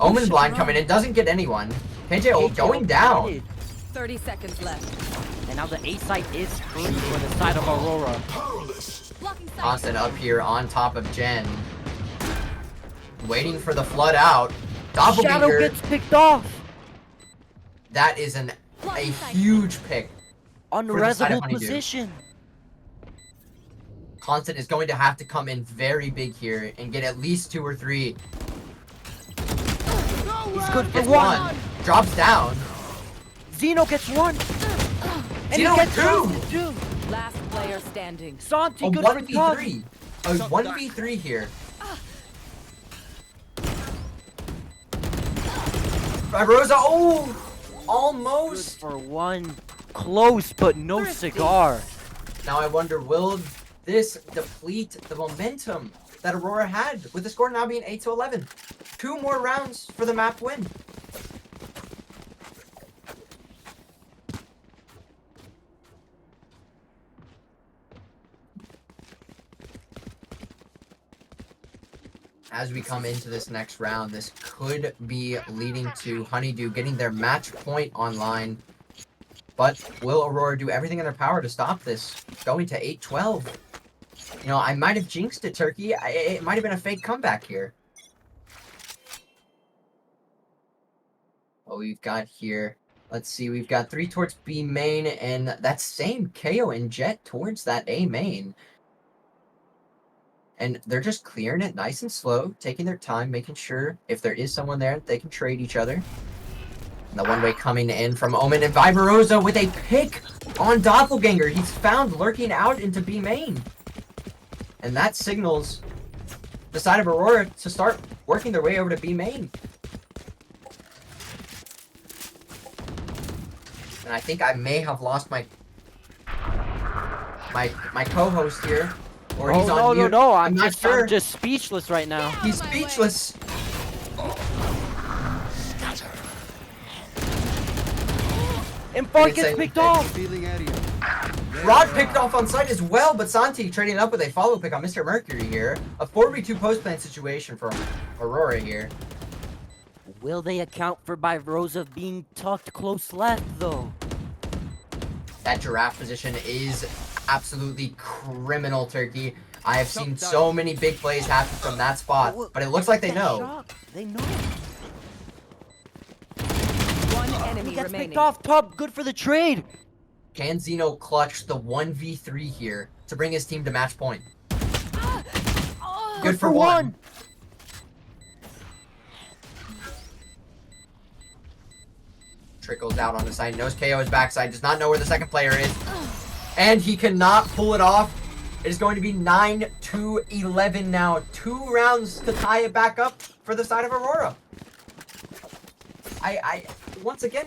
Omen blind coming in, doesn't get anyone. KJO going down. 30 seconds left. And now the A site is free for the side of Aurora. Blocking sight. Constant up here on top of Jen. Waiting for the flood out. Shadow Doppelganger. gets picked off. That is a Blocking sight. huge pick. Unreasonable Honeydew. position. Constant is going to have to come in very big here and get at least 2 or 3. He's good for Gets one. one. Drops down. Zeno gets one. And Zeno he gets with 2. Last player standing. Santi, A good for touch. 1v3. A 1v3 here. Barbarossa, oh! Good Almost! for one. Close, but no cigar. Now I wonder, will this deplete the momentum that Aurora had, with the score now being 8-11? 2 more rounds for the map win. As we come into this next round, this could be leading to Honeydew getting their match point online. But will Aurora do everything in their power to stop this? Going to 8-12. You know, I might have jinxed it, Turkey. It might have been a fake comeback here. What we've got here, let's see, we've got 3 towards B main, and that same KO and Jet towards that A main. And they're just clearing it nice and slow, taking their time, making sure if there is someone there, they can trade each other. And the one-way coming in from Omen, and Viberosa with a pick on Doppelganger. He's found lurking out into B main. And that signals the side of Aurora to start working their way over to B main. And I think I may have lost my co-host here. Or he's on mute. No, I'm not sure. I'm just speechless right now. He's speechless. And Fart It's gets a- picked off. Rod picked off on site as well, but Santi trading up with a follow pick on Mr. Mercury here. A 4v2 post plant situation for Aurora here. Will they account for Barbosa being tucked close left, though? That giraffe position is absolutely criminal, Turkey. I have seen so many big plays happen from that spot, but it looks like they know. They know. One enemy He gets remaining. picked off top. Good for the trade. Can Zeno clutch the 1v3 here to bring his team to match point? Good for one. Trickles out on the side, knows KO is backside, does not know where the second player is. And he cannot pull it off. It is going to be 9-11 now. 2 rounds to tie it back up for the side of Aurora. Once again,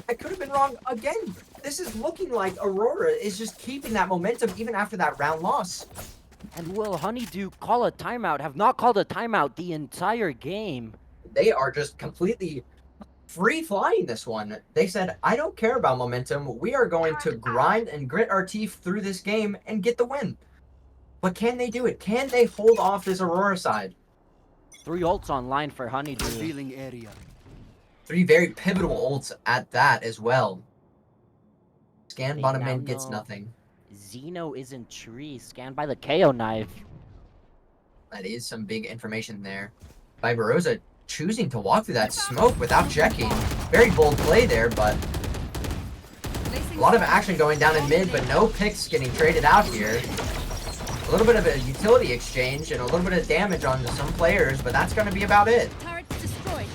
I could have been wrong again. This is looking like Aurora is just keeping that momentum even after that round loss. And will Honeydew call a timeout? Have not called a timeout the entire game. They are just completely free flying this one. They said, I don't care about momentum. We are going to grind and grit our teeth through this game and get the win. But can they do it? Can they hold off this Aurora side? 3 ults online for Honeydew. 3 very pivotal ults at that as well. Scan They bottom now mid gets know nothing. Zeno is in tree, scanned by the KO knife. That is some big information there. By Baroza choosing to walk through that smoke without checking. Very bold play there, but a lot of action going down in mid, but no picks getting traded out here. A little bit of a utility exchange and a little bit of damage on some players, but that's going to be about it. Turret destroyed.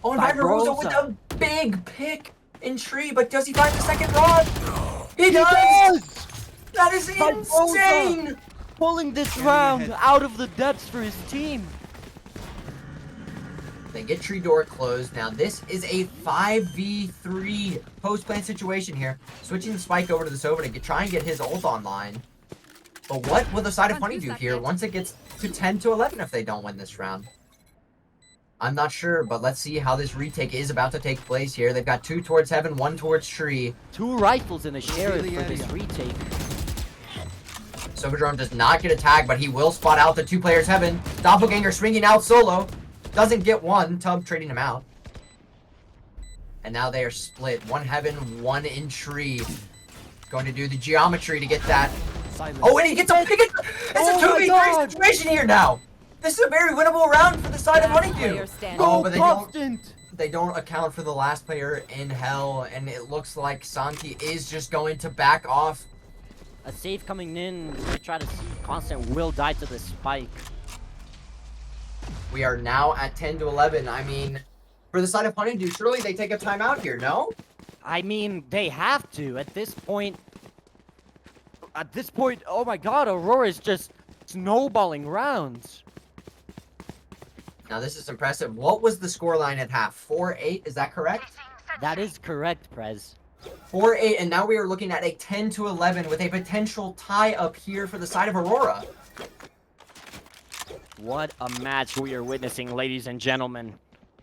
Oh, and Barbarossa with a big pick in tree, but does he find the second rod? He does! That is insane! Pulling this round out of the depths for his team. They get tree door closed. Now this is a 5v3 post plant situation here. Switching the spike over to the Sova to try and get his ult online. But what will the side of Honeydew here once it gets to 10-11 if they don't win this round? I'm not sure, but let's see how this retake is about to take place here. They've got 2 towards heaven, 1 towards tree. 2 rifles in a sheriff for this retake. Silverdrone does not get a tag, but he will spot out the 2 players heaven. Doppelganger swinging out solo. Doesn't get one. Tub trading him out. And now they are split. 1 heaven, 1 in tree. Going to do the geometry to get that. Oh, and he gets a pick. It's a 2v3 situation here now. This is a very winnable round for the side of Honeydew. Oh, but they don't account for the last player in hell, and it looks like Santi is just going to back off. A save coming in. They try to see constant will die to the spike. We are now at 10-11. I mean, for the side of Honeydew, surely they take a timeout here, no? I mean, they have to. At this point, oh my god, Aurora is just snowballing rounds. Now this is impressive. What was the scoreline at half? 4-8, is that correct? That is correct, Prez. 4-8, and now we are looking at a 10-11 with a potential tie up here for the side of Aurora. What a match we are witnessing, ladies and gentlemen.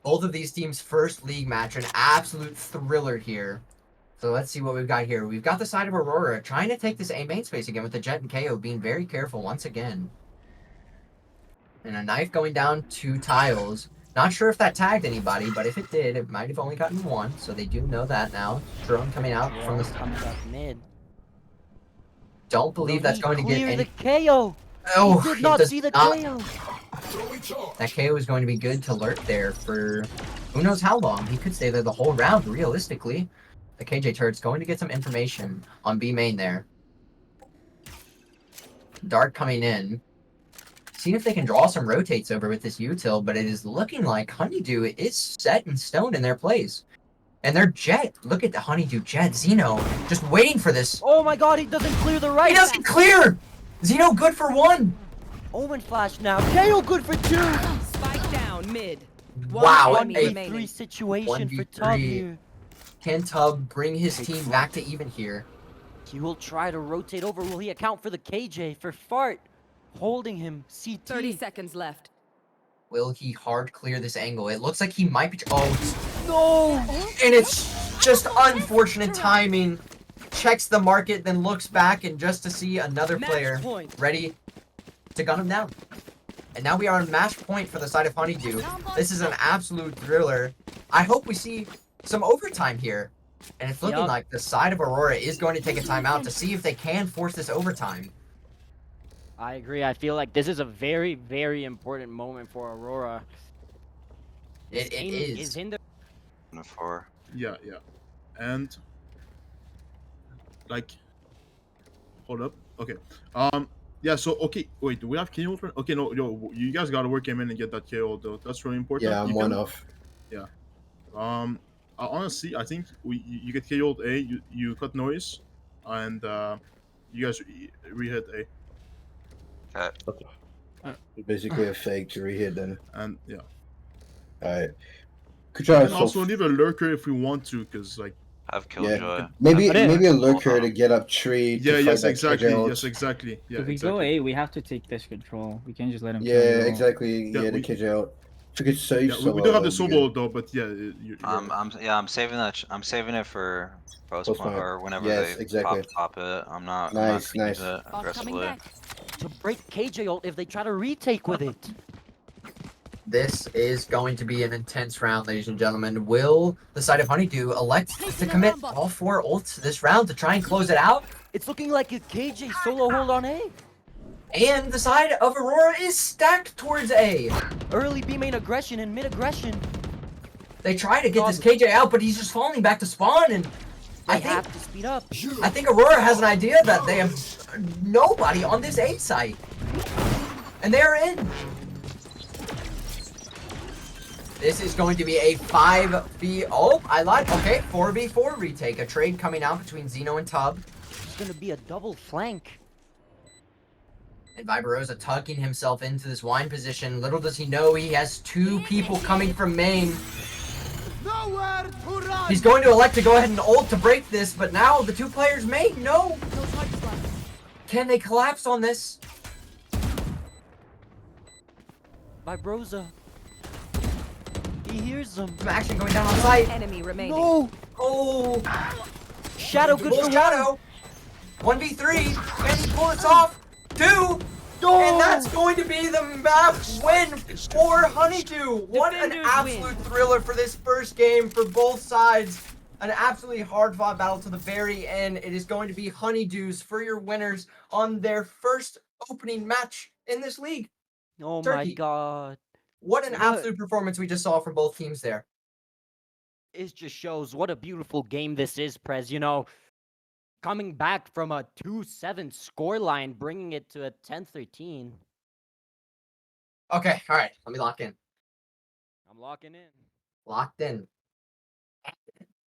Both of these teams' first league match, an absolute thriller here. So let's see what we've got here. We've got the side of Aurora trying to take this A main space again with the Jet and KO being very careful once again. And a knife going down 2 tiles. Not sure if that tagged anybody, but if it did, it might have only gotten 1. So they do know that now. Drone coming out from the comes up mid. Don't believe that's going to get any. The KO. Oh, he did not see the KO. That KO is going to be good to lurk there for who knows how long. He could stay there the whole round, realistically. The KJ turret's going to get some information on B main there. Dart coming in. Seeing if they can draw some rotates over with this util, but it is looking like Honeydew is set in stone in their plays. And their Jet, look at the Honeydew Jet, Zeno, just waiting for this. Oh my god, he doesn't clear the right. He doesn't clear! Zeno good for 1. Omen flash now. KO good for 2. Spike down mid. Wow, One a enemy remaining. 3 situation for 1v3. Tub here. Can Tub bring his team back to even here? He will try to rotate over. Will he account for the KJ for Fart? Holding him. CT. 30 seconds left. Will he hard clear this angle? It looks like he might be. Oh, No! and it's just unfortunate timing. checks the market, then looks back and just to see another Match player point. ready to gun him down. And now we are on match point for the side of Honeydew. This is an absolute thriller. I hope we see some overtime here. And it's looking Yup. like the side of Aurora is going to take a timeout to see if they can force this overtime. I agree. I feel like this is a very, very important moment for Aurora. This It game is. in the For Yeah, yeah. And like hold up. Okay. Yeah, so okay, wait, do we have KO? Okay, no, yo, you guys gotta work him in and get that KO though. That's really important. Yeah, I'm You one can- off. Yeah. Honestly, I think you get KO'd A, you cut noise, and you guys re-hit A, okay. Basically a fake to re-hit then. and yeah. Alright. Good You job. can also leave a lurker if we want to, cause like Have Killjoy. Yeah. Maybe But it- maybe a lurker to get up tree. yeah, to fight yes, that exactly, KJ ult. yes, exactly, yeah, If we exactly. go A, we have to take this control. We can't just let him. Yeah, kill you. exactly. Yeah, Yeah, the we- KJ out. If we could save Yeah, we solo, do have the that'd be solo good. though, but yeah, I'm saving that. I'm saving it for post Post-point. or whenever Yes, they exactly. pop it. I'm not. Nice, I'm not gonna nice. use it Bot coming aggressively. back. to break KJ ult if they try to retake with it. This is going to be an intense round, ladies and gentlemen. Will the side of Honeydew elect to commit all 4 ults this round to try and close it out? It's looking like a KJ solo hold on A. And the side of Aurora is stacked towards A. Early B main aggression and mid aggression. They try to get this KJ out, but he's just falling back to spawn. And They have to speed up. I think Aurora has an idea that they have nobody on this A site. And they are in. This is going to be a 5v... Oh, I lied. Okay, 4v4 retake. A trade coming out between Xeno and Tub. It's gonna be a double flank. And Viberosa tucking himself into this wine position. Little does he know he has 2 people coming from main. He's going to elect to go ahead and ult to break this, but now the 2 players main. No! Can they collapse on this? Vibrosa. He hears them. Some action going down on site. Enemy remaining. No! Oh! Shadow good Full for Shadow. 1v3. Can he pull this off? 2! And that's going to be the map win for Honeydew. What an Defenders absolute thriller for this first game for both sides. An absolutely hard-fought battle to the very end. It is going to be Honeydew's for your winners on their first opening match in this league. Oh my Turkey. god. What an What? absolute performance we just saw from both teams there. It just shows what a beautiful game this is, Prez. You know, coming back from a 2-7 scoreline, bringing it to a 10-13. Okay, all right. Let me lock in. I'm locking in. Locked in.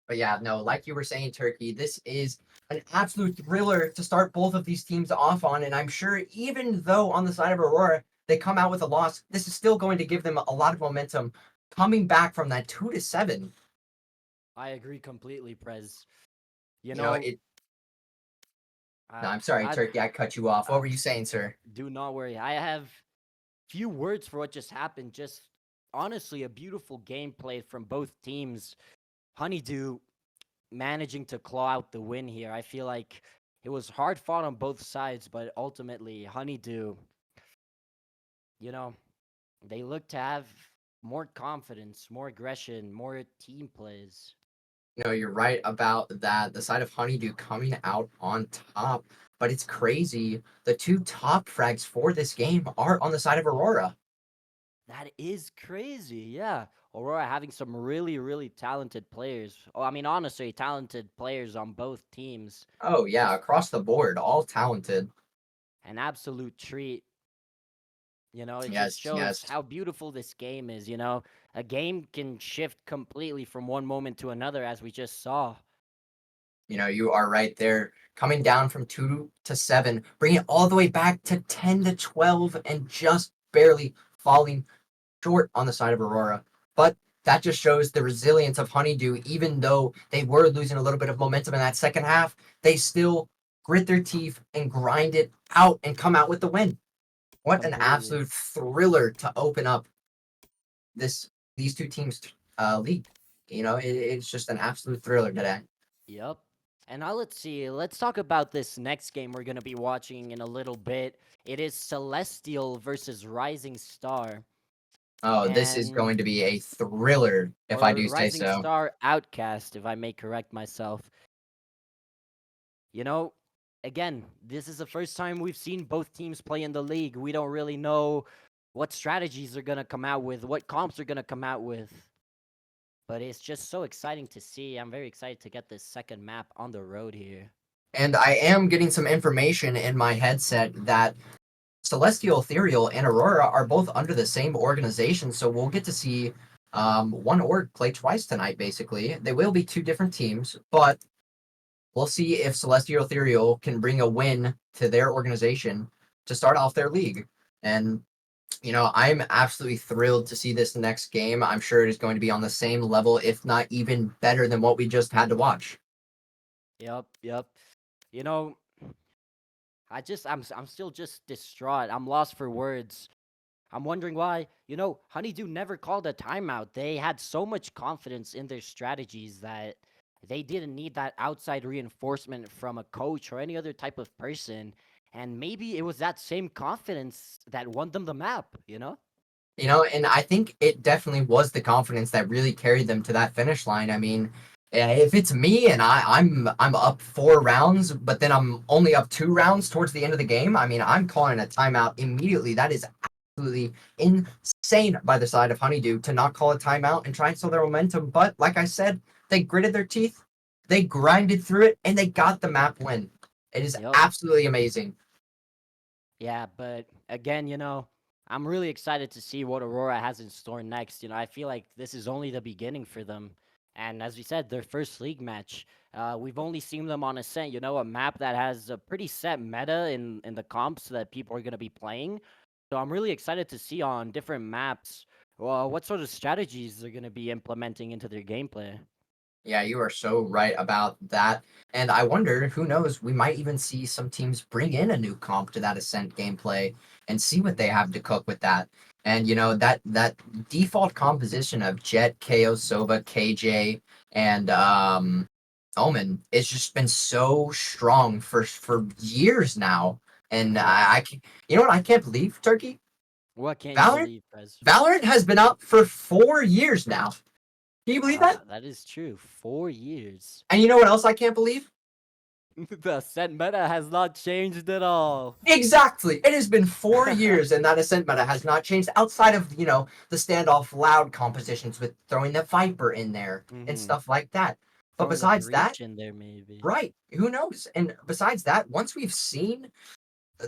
But yeah, no, like you were saying, Turkey, this is an absolute thriller to start both of these teams off on. And I'm sure even though on the side of Aurora, they come out with a loss, this is still going to give them a lot of momentum coming back from that 2-7. I agree completely, Prez. You You know, know, it. No, I'm sorry, Turkey, I cut you off. What were you saying, sir? Do not worry. I have few words for what just happened. Just honestly, a beautiful game played from both teams. Honeydew managing to claw out the win here. I feel like it was hard fought on both sides, but ultimately, Honeydew, you know, they look to have more confidence, more aggression, more team plays. No, you're right about that. The side of Honeydew coming out on top. But it's crazy. The 2 top frags for this game are on the side of Aurora. That is crazy, yeah. Aurora having some really, really talented players. Oh, I mean, honestly, talented players on both teams. Oh, yeah, across the board, all talented. An absolute treat. You know, it Yes, just shows yes. how beautiful this game is, you know. A game can shift completely from one moment to another, as we just saw. You know, you are right there. Coming down from 2-7, bringing it all the way back to 10-12, and just barely falling short on the side of Aurora. But that just shows the resilience of Honeydew. Even though they were losing a little bit of momentum in that second half, they still grit their teeth and grind it out and come out with the win. What an Completely. absolute thriller to open up these 2 teams' league. You know, it's just an absolute thriller today. Yep. And now let's see. Let's talk about this next game we're gonna be watching in a little bit. It is Celestial versus Rising Star. Oh, this is And going to be a thriller, if I or do say Rising so. Star Outcast, if I may correct myself. You know, again, this is the first time we've seen both teams play in the league. We don't really know what strategies they're gonna come out with, what comps they're gonna come out with. But it's just so exciting to see. I'm very excited to get this second map on the road here. And I am getting some information in my headset that Celestial, Ethereal, and Aurora are both under the same organization, so we'll get to see one org play twice tonight, basically. They will be two different teams, but we'll see if Celestial Ethereal can bring a win to their organization to start off their league. And, you know, I'm absolutely thrilled to see this next game. I'm sure it is going to be on the same level, if not even better than what we just had to watch. Yep. You know, I'm still just distraught. I'm lost for words. I'm wondering why, Honeydew never called a timeout. They had so much confidence in their strategies that they didn't need that outside reinforcement from a coach or any other type of person. And maybe it was that same confidence that won them the map, You know, and I think it definitely was the confidence that really carried them to that finish line. I mean, if it's me and I'm up 4 rounds, but then I'm only up 2 rounds towards the end of the game, I mean, I'm calling a timeout immediately. That is absolutely insane by the side of Honeydew to not call a timeout and try and slow their momentum. But like I said, they gritted their teeth, they grinded through it, and they got the map win. It is Yup. absolutely amazing. Yeah, but again, I'm really excited to see what Aurora has in store next. I feel like this is only the beginning for them. And as we said, their first league match. We've only seen them on Ascent, a map that has a pretty set meta in the comps that people are going to be playing. So I'm really excited to see on different maps what sort of strategies they're going to be implementing into their gameplay. Yeah, you are so right about that. And I wonder, who knows, we might even see some teams bring in a new comp to that Ascent gameplay and see what they have to cook with that. And that default composition of Jet, KO, Sova, KJ, and Omen, it's just been so strong for years now. And I can, you know what I can't believe, Turkey? What can't Valorant? you believe, Prez? Valorant has been out for 4 years now. Can you believe that? That is true. 4 years. And you know what else I can't believe? The Ascent meta has not changed at all. Exactly. It has been 4 years and that Ascent meta has not changed outside of, the standoff loud compositions with throwing the Viper in there and stuff like that. But besides that, in there maybe. right, who knows? And besides that, once we've seen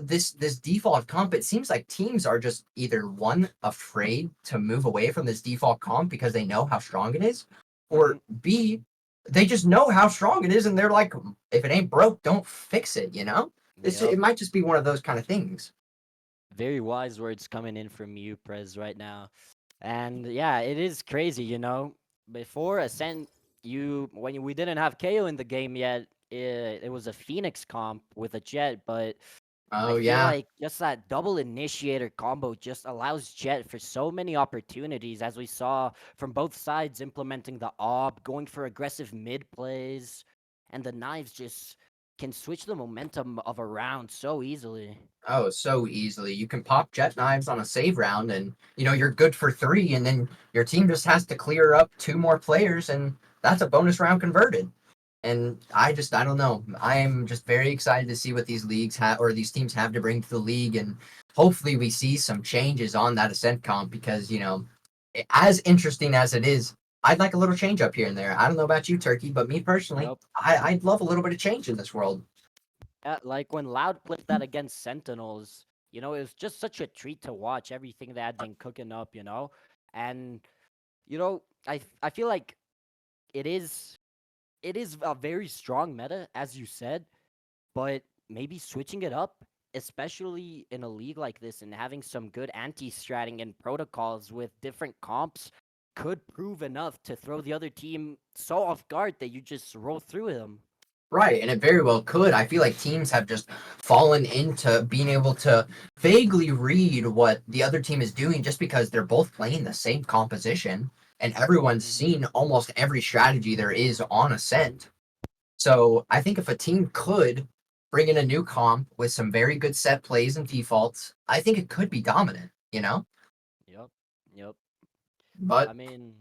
this default comp, it seems like teams are just either one, afraid to move away from this default comp because they know how strong it is, or B, they just know how strong it is and they're like, if it ain't broke, don't fix it, It might just be one of those kind of things. Very wise words coming in from you, Prez, right now. And yeah, it is crazy, Before Ascent, when we didn't have KO in the game yet, it was a Phoenix comp with a Jet, but I feel like just that double initiator combo just allows Jet for so many opportunities, as we saw from both sides implementing the AWP, going for aggressive mid plays, and the knives just can switch the momentum of a round so easily. Oh, so easily. You can pop Jet knives on a save round and, you're good for 3, and then your team just has to clear up 2 more players, and that's a bonus round converted. And I don't know. I am just very excited to see what these leagues have, or these teams have to bring to the league, and hopefully we see some changes on that Ascent comp because, as interesting as it is, I'd like a little change up here and there. I don't know about you, Turkey, but me personally, I'd love a little bit of change in this world. Like when Loud played that against Sentinels, it was just such a treat to watch everything they had been cooking up, and I feel like it is a very strong meta, as you said, but maybe switching it up, especially in a league like this, and having some good anti-stratting and protocols with different comps could prove enough to throw the other team so off guard that you just roll through them. Right, and it very well could. I feel like teams have just fallen into being able to vaguely read what the other team is doing just because they're both playing the same composition, and everyone's seen almost every strategy there is on Ascent. So I think if a team could bring in a new comp with some very good set plays and defaults, I think it could be dominant, you know? Yep. Yep. But I mean,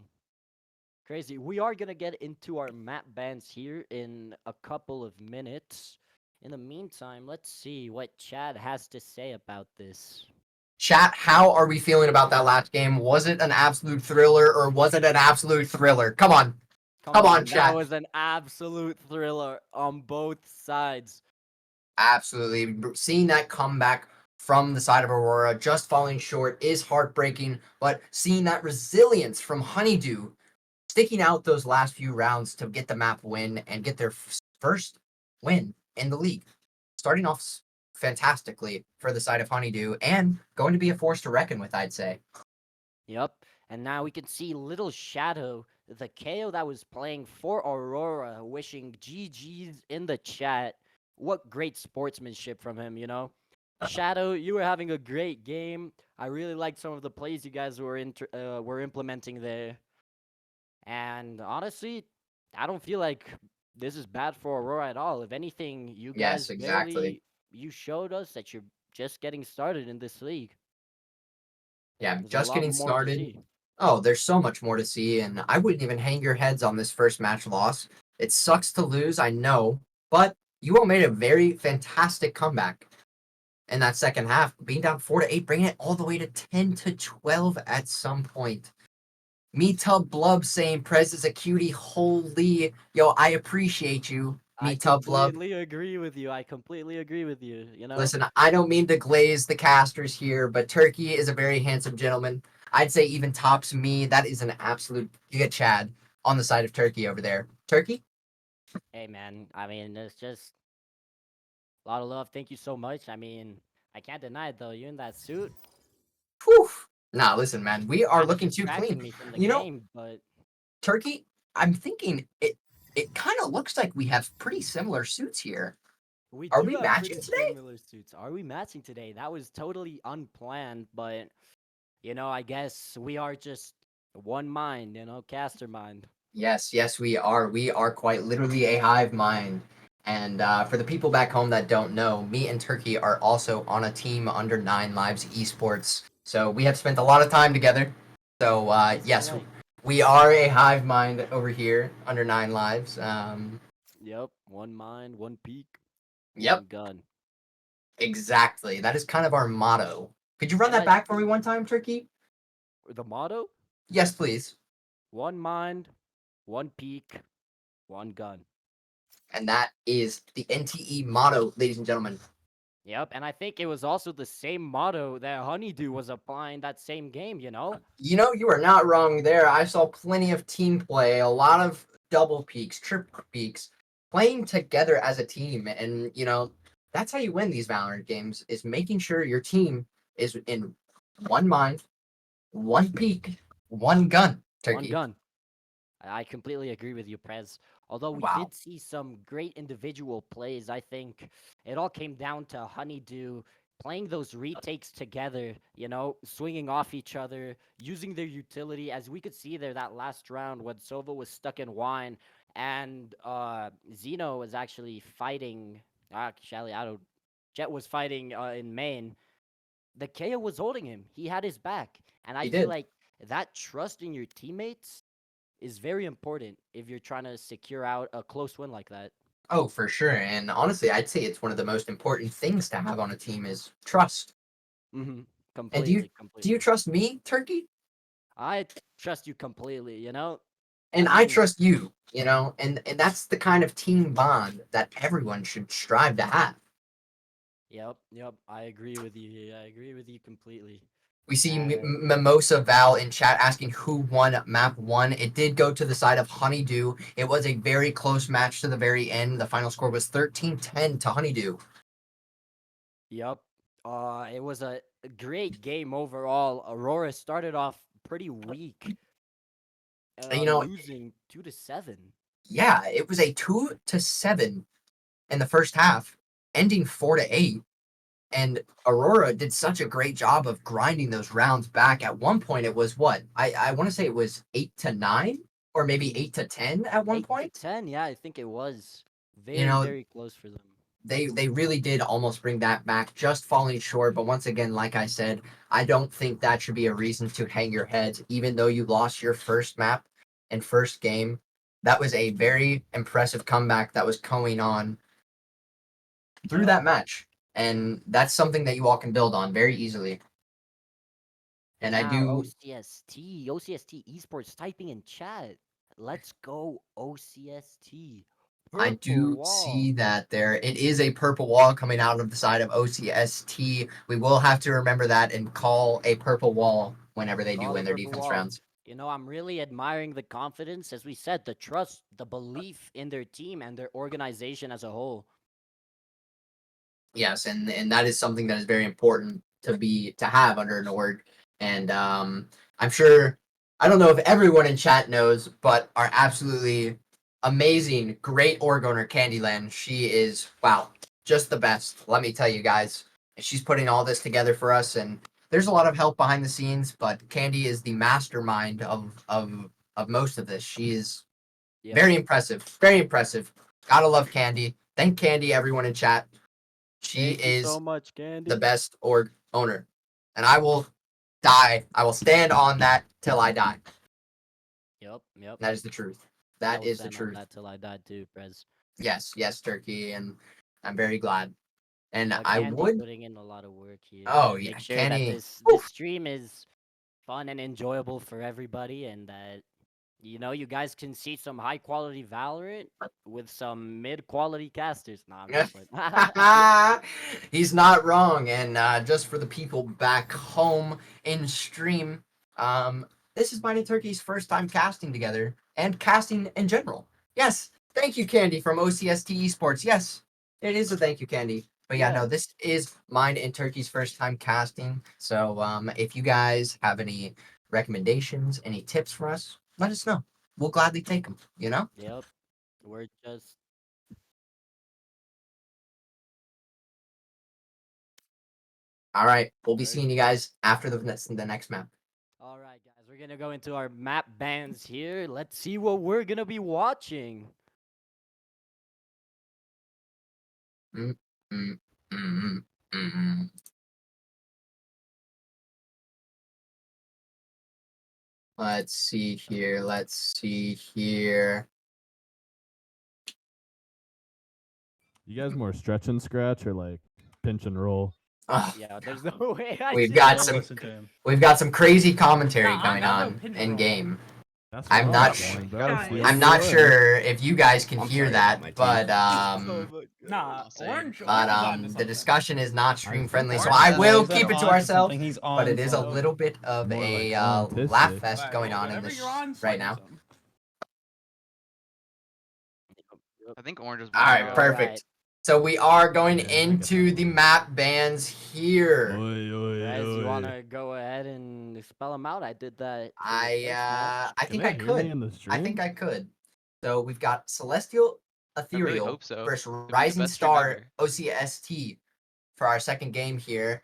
crazy. We are gonna get into our map bans here in a couple of minutes. In the meantime, let's see what Chad has to say about this. chat, how are we feeling about that last game? Was it an absolute thriller or was it an absolute thriller? Come on. Come on, that chat. was an absolute thriller on both sides. Absolutely. Seeing that comeback from the side of Aurora, just falling short, is heartbreaking. But seeing that resilience from Honeydew, sticking out those last few rounds to get the map win and get their first win in the league, starting off fantastically for the side of Honeydew and going to be a force to reckon with, I'd say. Yep. And now we can see Little Shadow, the KO that was playing for Aurora, wishing GG's in the chat. What great sportsmanship from him, you know? Shadow, you were having a great game. I really liked some of the plays you guys were implementing there. And honestly, I don't feel like this is bad for Aurora at all. If anything, you guys Yes, exactly. you showed us that you're just getting started in this league. Yeah, There's a just lot getting more to started. see. Oh, there's so much more to see, and I wouldn't even hang your heads on this first match loss. It sucks to lose, I know, but you all made a very fantastic comeback in that second half, being down 4-8, bringing it all the way to 10-12 at some point. Me Tub Blub saying Prez is a cutie. Holy, yo, I appreciate you, Me Tub Blub. Agree with you. I completely agree with you. You know, Listen, I don't mean to glaze the casters here, but Turkey is a very handsome gentleman. I'd say even tops me. That is an absolute giga Chad on the side of Turkey over there. Turkey? hey man, I mean, it's just a lot of love. Thank you so much. I mean, I can't deny it though. You in that suit, Whew. Nah, listen, man, we are kinda looking too distracting clean. me from the You know, game, but Turkey, I'm thinking it kind of looks like we have pretty similar suits here. we Are do we have matching pretty today? similar suits. Are we matching today? That was totally unplanned, but you know, I guess we are just one mind. You know, caster mind. Yes, yes, we are. We are quite literally a hive mind. And for the people back home that don't know, me and Turkey are also on a team under Nine Lives Esports. So we have spent a lot of time together. So yes, Right. we are a hive mind over here under Nine Lives. Yep. One mind, one peak, Yep, one gun. exactly. That is kind of our motto. Could you run And that back for me one time, Turkey? the motto: Yes, please. one mind, one peak, one gun. And that is the NTE motto, ladies and gentlemen. Yep, and I think it was also the same motto that Honeydew was applying that same game, you know? You know, you are not wrong there. I saw plenty of team play, a lot of double peaks, triple peaks, playing together as a team. And, you know, that's how you win these Valorant games, is making sure your team is in one mind, one peak, one gun, One Turkey. gun. I completely agree with you, Prez. Although we Wow. did see some great individual plays, I think it all came down to Honeydew playing those retakes together, you know, swinging off each other, using their utility. As we could see there that last round when Sova was stuck in wine and Zeno was actually fighting. Actually, I don't. Jet was fighting in main. The KO was holding him. He had his back. And I He feel did. like that trust in your teammates is very important if you're trying to secure out a close win like that. Oh, for sure. And honestly, I'd say it's one of the most important things to have on a team is trust. Mm-hmm. And do Completely. you trust me, Turkey? I trust you completely, you know? And I I mean, trust you, you know, and that's the kind of team bond that everyone should strive to have. yep. I agree with you here. I agree with you completely. We see And Mimosa Val in chat asking who won map one. It did go to the side of Honeydew. It was a very close match to the very end. The final score was 13-10 to Honeydew. yep. It was a great game overall. Aurora started off pretty weak, And, you know, losing 2-7. yeah, it was a 2-7 in the first half, ending 4-8. And Aurora did such a great job of grinding those rounds back. At one point, it was what? I want to say it was 8-9 or maybe 8-10 at one 8 point. to 10, yeah, I think it was. Very, know, very close for them. they really did almost bring that back, just falling short. But once again, like I said, I don't think that should be a reason to hang your heads, even though you lost your first map and first game. That was a very impressive comeback that was going on through that match. And that's something that you all can build on very easily. And I Now, do OCST esports typing in chat. Let's go OCST. I Purple do wall. see that there it is a purple wall coming out of the side of OCST. We will have to remember that and call a purple wall whenever they do Call win a their purple defense wall. rounds. You know, I'm really admiring the confidence, as we said, the trust, the belief in their team and their organization as a whole. Yes, and that is something that is very important to have under an org. And I'm sure I don't know if everyone in chat knows, but our absolutely amazing, great org owner Candyland, she is wow, just the best. Let me tell you guys, she's putting all this together for us, and there's a lot of help behind the scenes, but Candy is the mastermind of most of this. She is very impressive, very impressive. Gotta love Candy. Thank Candy, everyone in chat. She Thank you is so much, Candy. the best org owner, and I will die. I will stand on that till I die. Yep. That is the truth. I That will is the stand on truth. that till I die too, Prez. Yes, Turkey, and I'm very glad. And I Candy would. putting in a lot of work here. Oh to yeah, make sure Candy. that this stream is fun and enjoyable for everybody, and that you guys can see some high quality Valorant with some mid quality casters. Nah, I'm just like, He's not wrong. And just for the people back home in stream, this is mine and Turkey's first time casting together and casting in general. Yes, thank you, Candy from OCST Esports. Yes, it is a thank you, Candy. But yeah, no, this is mine and Turkey's first time casting. So if you guys have any recommendations, any tips for us, let us know. We'll gladly take them. Yep. We're just All right. We'll be seeing you guys after the next map. all right, guys. We're gonna go into our map bans here. Let's see what we're gonna be watching. Mm, mm, mm, mm. Let's see here. You guys more stretch and scratch or like pinch and roll? Yeah, there's no way. We've got some crazy commentary going on in game. I'm not sure if you guys can hear that, but the discussion is not stream friendly, so I will keep it to ourselves. But it is a little bit of a laugh fest going on in this right now. I think orange is. All right, perfect. So we are going into the map bans here. Guys, you wanna go ahead and spell them out? I did that. I think I could. I think I could. So we've got Celestial Ethereal hope so. versus It'd be the Rising best stream Star ever. OCST for our second game here,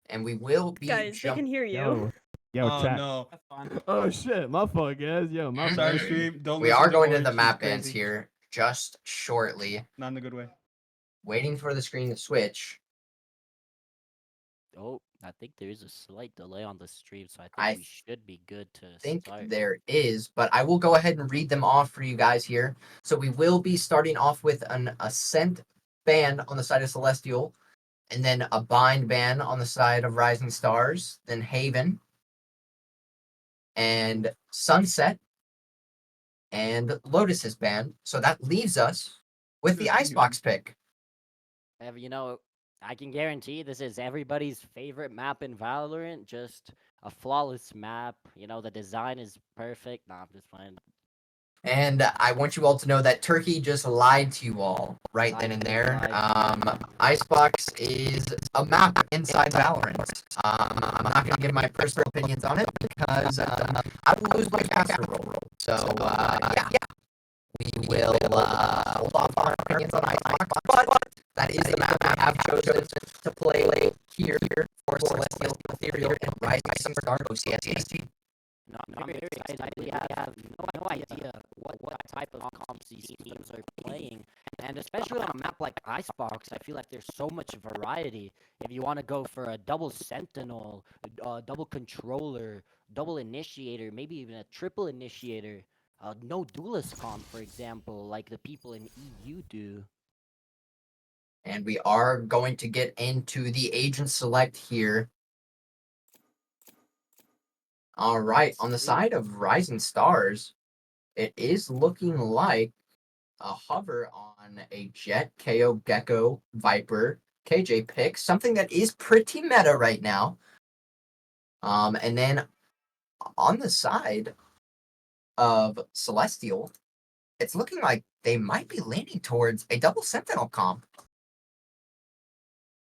and we will be. Guys, they can hear you. Yo, chat. No. Oh shit, my fault, guys. Yo, my Sorry, bad. stream. Don't We listen are to going to Orange, the she's map bans crazy. here just shortly. Not in a good way. Waiting for the screen to switch. Oh, I think there is a slight delay on the stream, so I think we should be good to Think start. there is, but I will go ahead and read them off for you guys here. So we will be starting off with an Ascent ban on the side of Celestial, and then a Bind ban on the side of Rising Stars, then Haven, and Sunset, and Lotus's ban. So that leaves us with the Icebox pick. I can guarantee this is everybody's favorite map in Valorant. Just a flawless map. The design is perfect. Nah, I'm just playing. And I want you all to know that Turkey just lied to you all right then and there. Icebox is a map inside Valorant. I'm not going to give my personal opinions on it because I will lose my caster role. So, yeah. We will hold off on our opinions on Icebox, but that is the map I have chosen to play here for Celestial Ethereal and Rising Star OCST. No, I'm very excited. I have no idea what type of comps these teams are playing, And especially on a map like Icebox, I feel like there's so much variety. If you want to go for a double sentinel, double controller, double initiator, maybe even a triple initiator, no duelist comp, for example, like the people in EU do. And we are going to get into the agent select here. All right, on the side of Rising Stars, it is looking like a hover on a Jet, KO, Gecko, Viper, KJ pick, something that is pretty meta right now. And then on the side of Celestial, it's looking like they might be leaning towards a double Sentinel comp.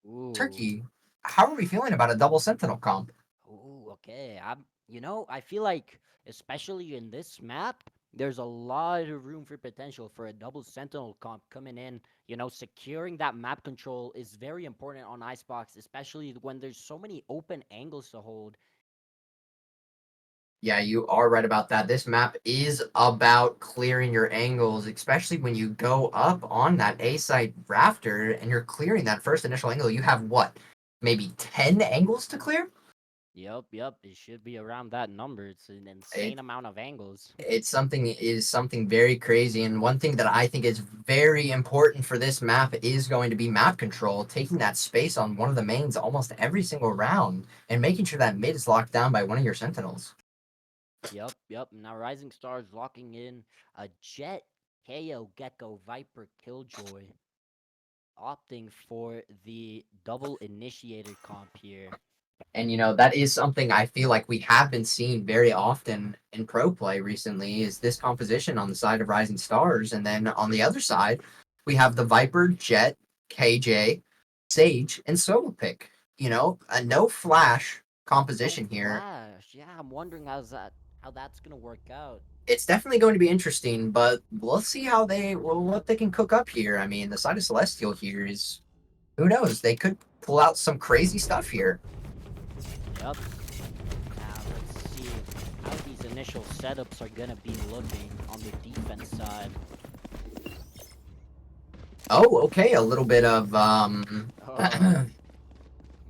Ooh. Turkey, how are we feeling about a double Sentinel comp? Ooh, okay. I feel like, especially in this map, there's a lot of room for potential for a double sentinel comp coming in. Securing that map control is very important on Icebox, especially when there's so many open angles to hold. Yeah, you are right about that. This map is about clearing your angles, especially when you go up on that A side rafter and you're clearing that first initial angle. You have what? Maybe 10 angles to clear? Yep. It should be around that number. It's an insane amount of angles. It's something very crazy, and one thing that I think is very important for this map is going to be map control, taking that space on one of the mains almost every single round and making sure that mid is locked down by one of your sentinels. Yep. Now Rising Stars locking in a Jet, KO, Gecko, Viper, Killjoy, opting for the double initiator comp here. And that is something I feel like we have been seeing very often in pro play recently, is this composition on the side of Rising Stars. And then on the other side, we have the Viper, Jet, KJ, Sage, and Solo pick. A no flash composition here. Flash. Yeah, I'm wondering how that's gonna work out. It's definitely going to be interesting, but we'll see what they can cook up here. I mean, the side of Celestial here is, who knows? They could pull out some crazy stuff here. Yep. Now let's see how these initial setups are gonna be looking on the defense side. Oh, okay, a little bit of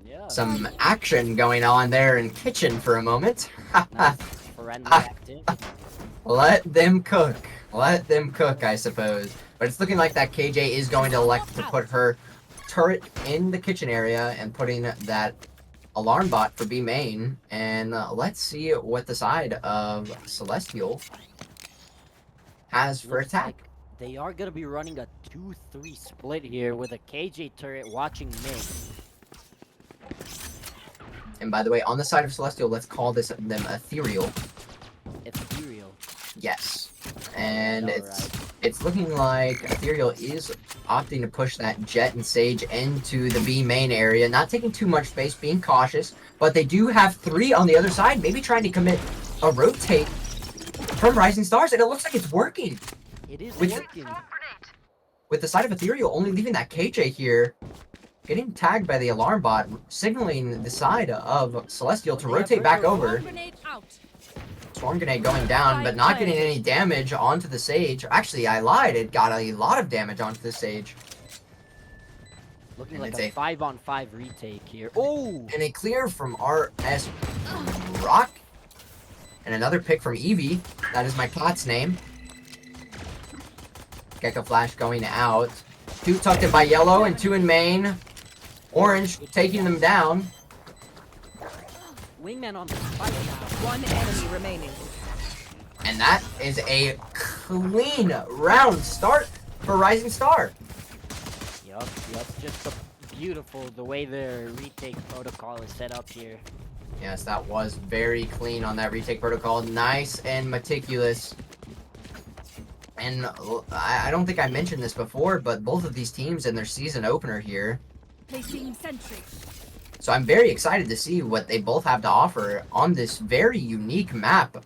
Yeah. some action going on there in kitchen for a moment. Nice friendly activity. Let them cook. Let them cook, I suppose. But it's looking like that KJ is going to elect to put her turret in the kitchen area and putting that alarm bot for B main. And let's see what the side of Celestial has for Looks attack. like they are gonna be running a 2-3 split here with a KJ turret watching mid. And by the way, on the side of Celestial, let's call them Ethereal. Ethereal. Yes. And Alright. it's looking like Ethereal is opting to push that Jet and Sage into the B main area, not taking too much space, being cautious, but they do have 3 on the other side, maybe trying to commit a rotate from Rising Stars, and it looks like it's working. It is With working. With the side of Ethereal only leaving that KJ here, getting tagged by the alarm bot, signaling the side of Celestial to rotate back over. Swarm grenade going down, but not getting any damage onto the Sage. Actually, I lied. It got a lot of damage onto the Sage. Looking And like it's a 5-on-5 retake here. Oh! And a clear from RS Rock. And another pick from Eevee. That is my cat's name. Gecko Flash going out. 2 tucked in by Yellow and 2 in main. Orange taking them down. Wingman on the spike now. One enemy remaining. And that is a clean round start for Rising Star. Yup. Just beautiful the way their retake protocol is set up here. Yes, that was very clean on that retake protocol. Nice and meticulous. And I don't think I mentioned this before, but both of these teams in their season opener here. Placing sentry. So I'm very excited to see what they both have to offer on this very unique map.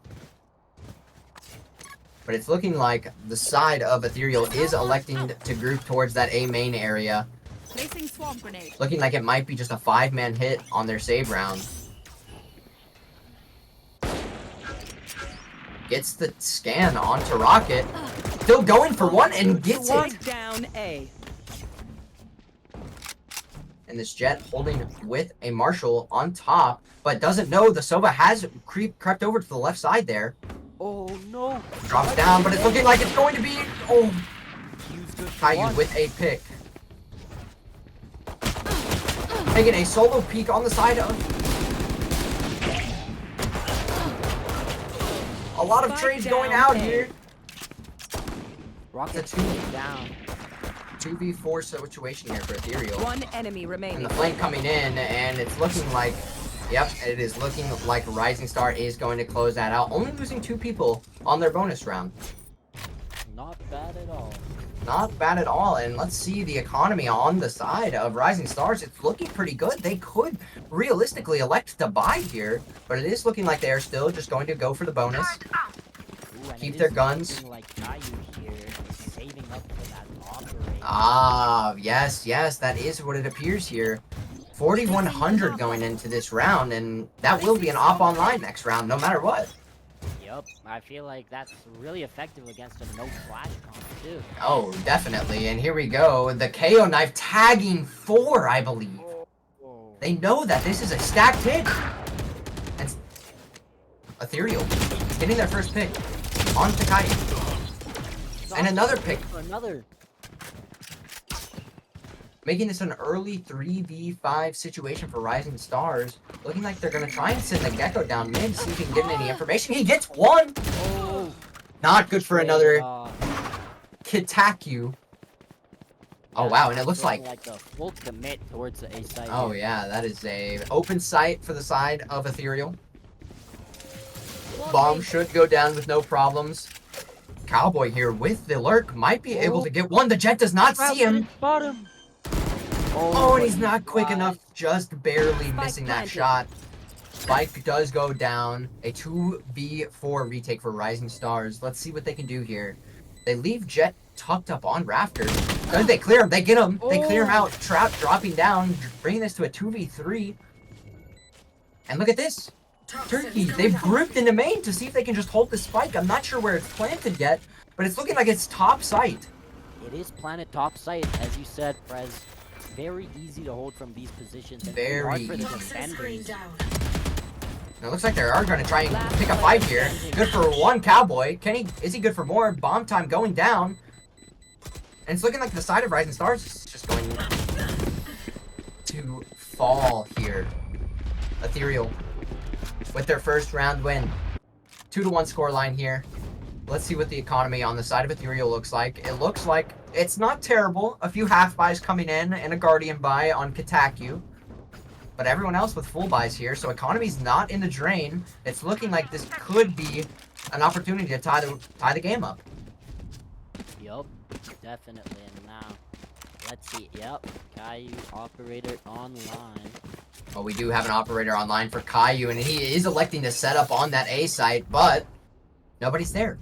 But it's looking like the side of Ethereal is electing to group towards that A main area. Placing swarm grenade. Looking like it might be just a 5-man hit on their save round. Gets the scan onto Rocket. Still going for one and gets it. Spike down A. And this Jet holding with a Marshall on top, but doesn't know the Sova has crept over to the left side there. Oh no! Drops down, but it's looking like it's going to be. Oh, Caillou with a pick. Taking a solo peek on the side of. A lot of trades going out here. Rocket down. 2v4 situation here for Ethereal. One enemy remaining. And the flank coming in, and it's looking like, yep, it is looking like Rising Star is going to close that out. Only losing 2 people on their bonus round. Not bad at all. Not bad at all. And let's see the economy on the side of Rising Stars. It's looking pretty good. They could realistically elect to buy here, but it is looking like they are still just going to go for the bonus. Ooh, Keep their guns. Like Caillou here, saving up for that operator. Ah, yes, that is what it appears here. 4,100 going into this round, and that will be an op online next round, no matter what. Yup, I feel like that's really effective against a no flash comp too. Oh, definitely. And here we go. The KO knife tagging 4, I believe. They know that this is a stacked hit. And Ethereal getting their first pick on Takai. And another pick. Another. Making this an early 3v5 situation for Rising Stars. Looking like they're going to try and send the Gecko down mid, see if he can get any information. He gets 1! Oh. Not good for another Kitaku. Oh wow, and it looks like a full commit towards the A side. oh yeah, that is a open sight for the side of Ethereal. Bomb should go down with no problems. Cowboy here with the lurk might be able to get 1. The Jet does not see him. Bottom. Oh, and he's not quick enough, just barely missing that shot. Spike does go down. A 2v4 retake for Rising Stars. Let's see what they can do here. They leave Jet tucked up on rafters. They clear him. They get him. They clear him out. Trap dropping down, bringing this to a 2v3. And look at this. Turkey, they've grouped into main to see if they can just hold the spike. I'm not sure where it's planted yet, but it's looking like it's top site. It is planted top site, as you said, Prez. Very easy to hold from these positions. And Very hard for the easy. defenders. It looks like they are going to try and pick a fight here. Good for 1 Cowboy. Is he good for more? Bomb time going down. And it's looking like the side of Rising Stars is just going to fall here. Ethereal with their first round win. 2-1 scoreline here. Let's see what the economy on the side of Ethereal looks like. It looks like it's not terrible. A few half buys coming in and a Guardian buy on Kitaku. But everyone else with full buys here, so economy's not in the drain. It's looking like this could be an opportunity to tie the game up. Yup, definitely. And now, let's see. Yep, Caillou operator online. Well, we do have an operator online for Caillou, and he is electing to set up on that A site, but nobody's there.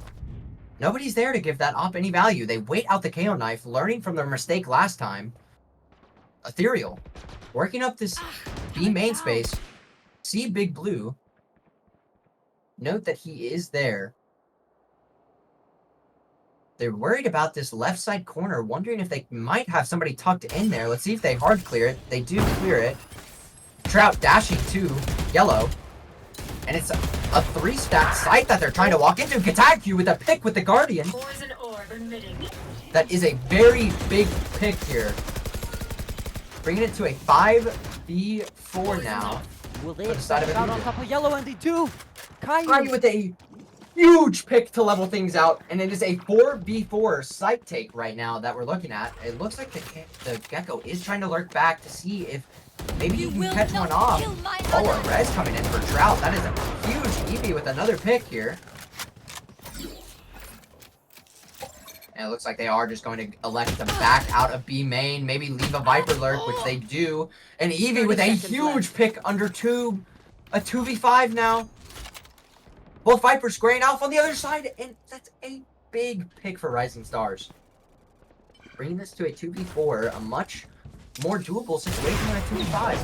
Nobody's there to give that op any value. They wait out the KO knife, learning from their mistake last time. Ethereal, working up this B main space. See Big Blue. Note that he is there. They're worried about this left side corner, wondering if they might have somebody tucked in there. Let's see if they hard clear it. They do clear it. Trout dashing to yellow. And it's a 3-stack site that they're trying to walk into. Kitaku with a pick with the Guardian. That is a very big pick here. Bringing it to a 5v4 now. Will they out on top of yellow, and they do? Caillou with a huge pick to level things out, and it is a 4v4 site take right now that we're looking at. It looks like the Gecko is trying to lurk back to see if maybe you can catch one off. Oh, a res coming in for Trout. That is a huge EV with another pick here. And it looks like they are just going to elect to back out of B main, maybe leave a Viper lurk, which they do. And Eevee with a huge pick under tube. A 2v5 now. Both Vipers squaring off on the other side, and that's a big pick for Rising Stars. Bringing this to a 2v4, a much more doable situation than a 2v5.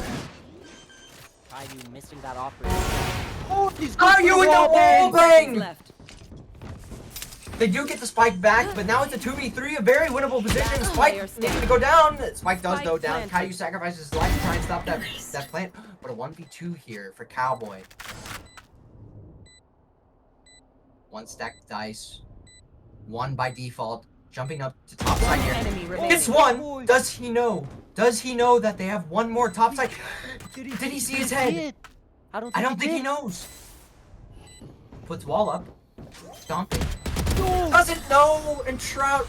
Caillou missing that operator. Oh, he's got you with the wall bang! They do get the spike back, but now it's a 2v3, a very winnable position. Spike needing to go down. Spike does go down. Caillou sacrifices his life to try and stop that plant. But a 1v2 here for Cowboy. One stacked dice. One by default. Jumping up to top side here. Gets one. Does he know? Does he know that they have one more top side? Did he see his head? I don't think he knows. Puts wall up. Stomping. Doesn't know, and Trout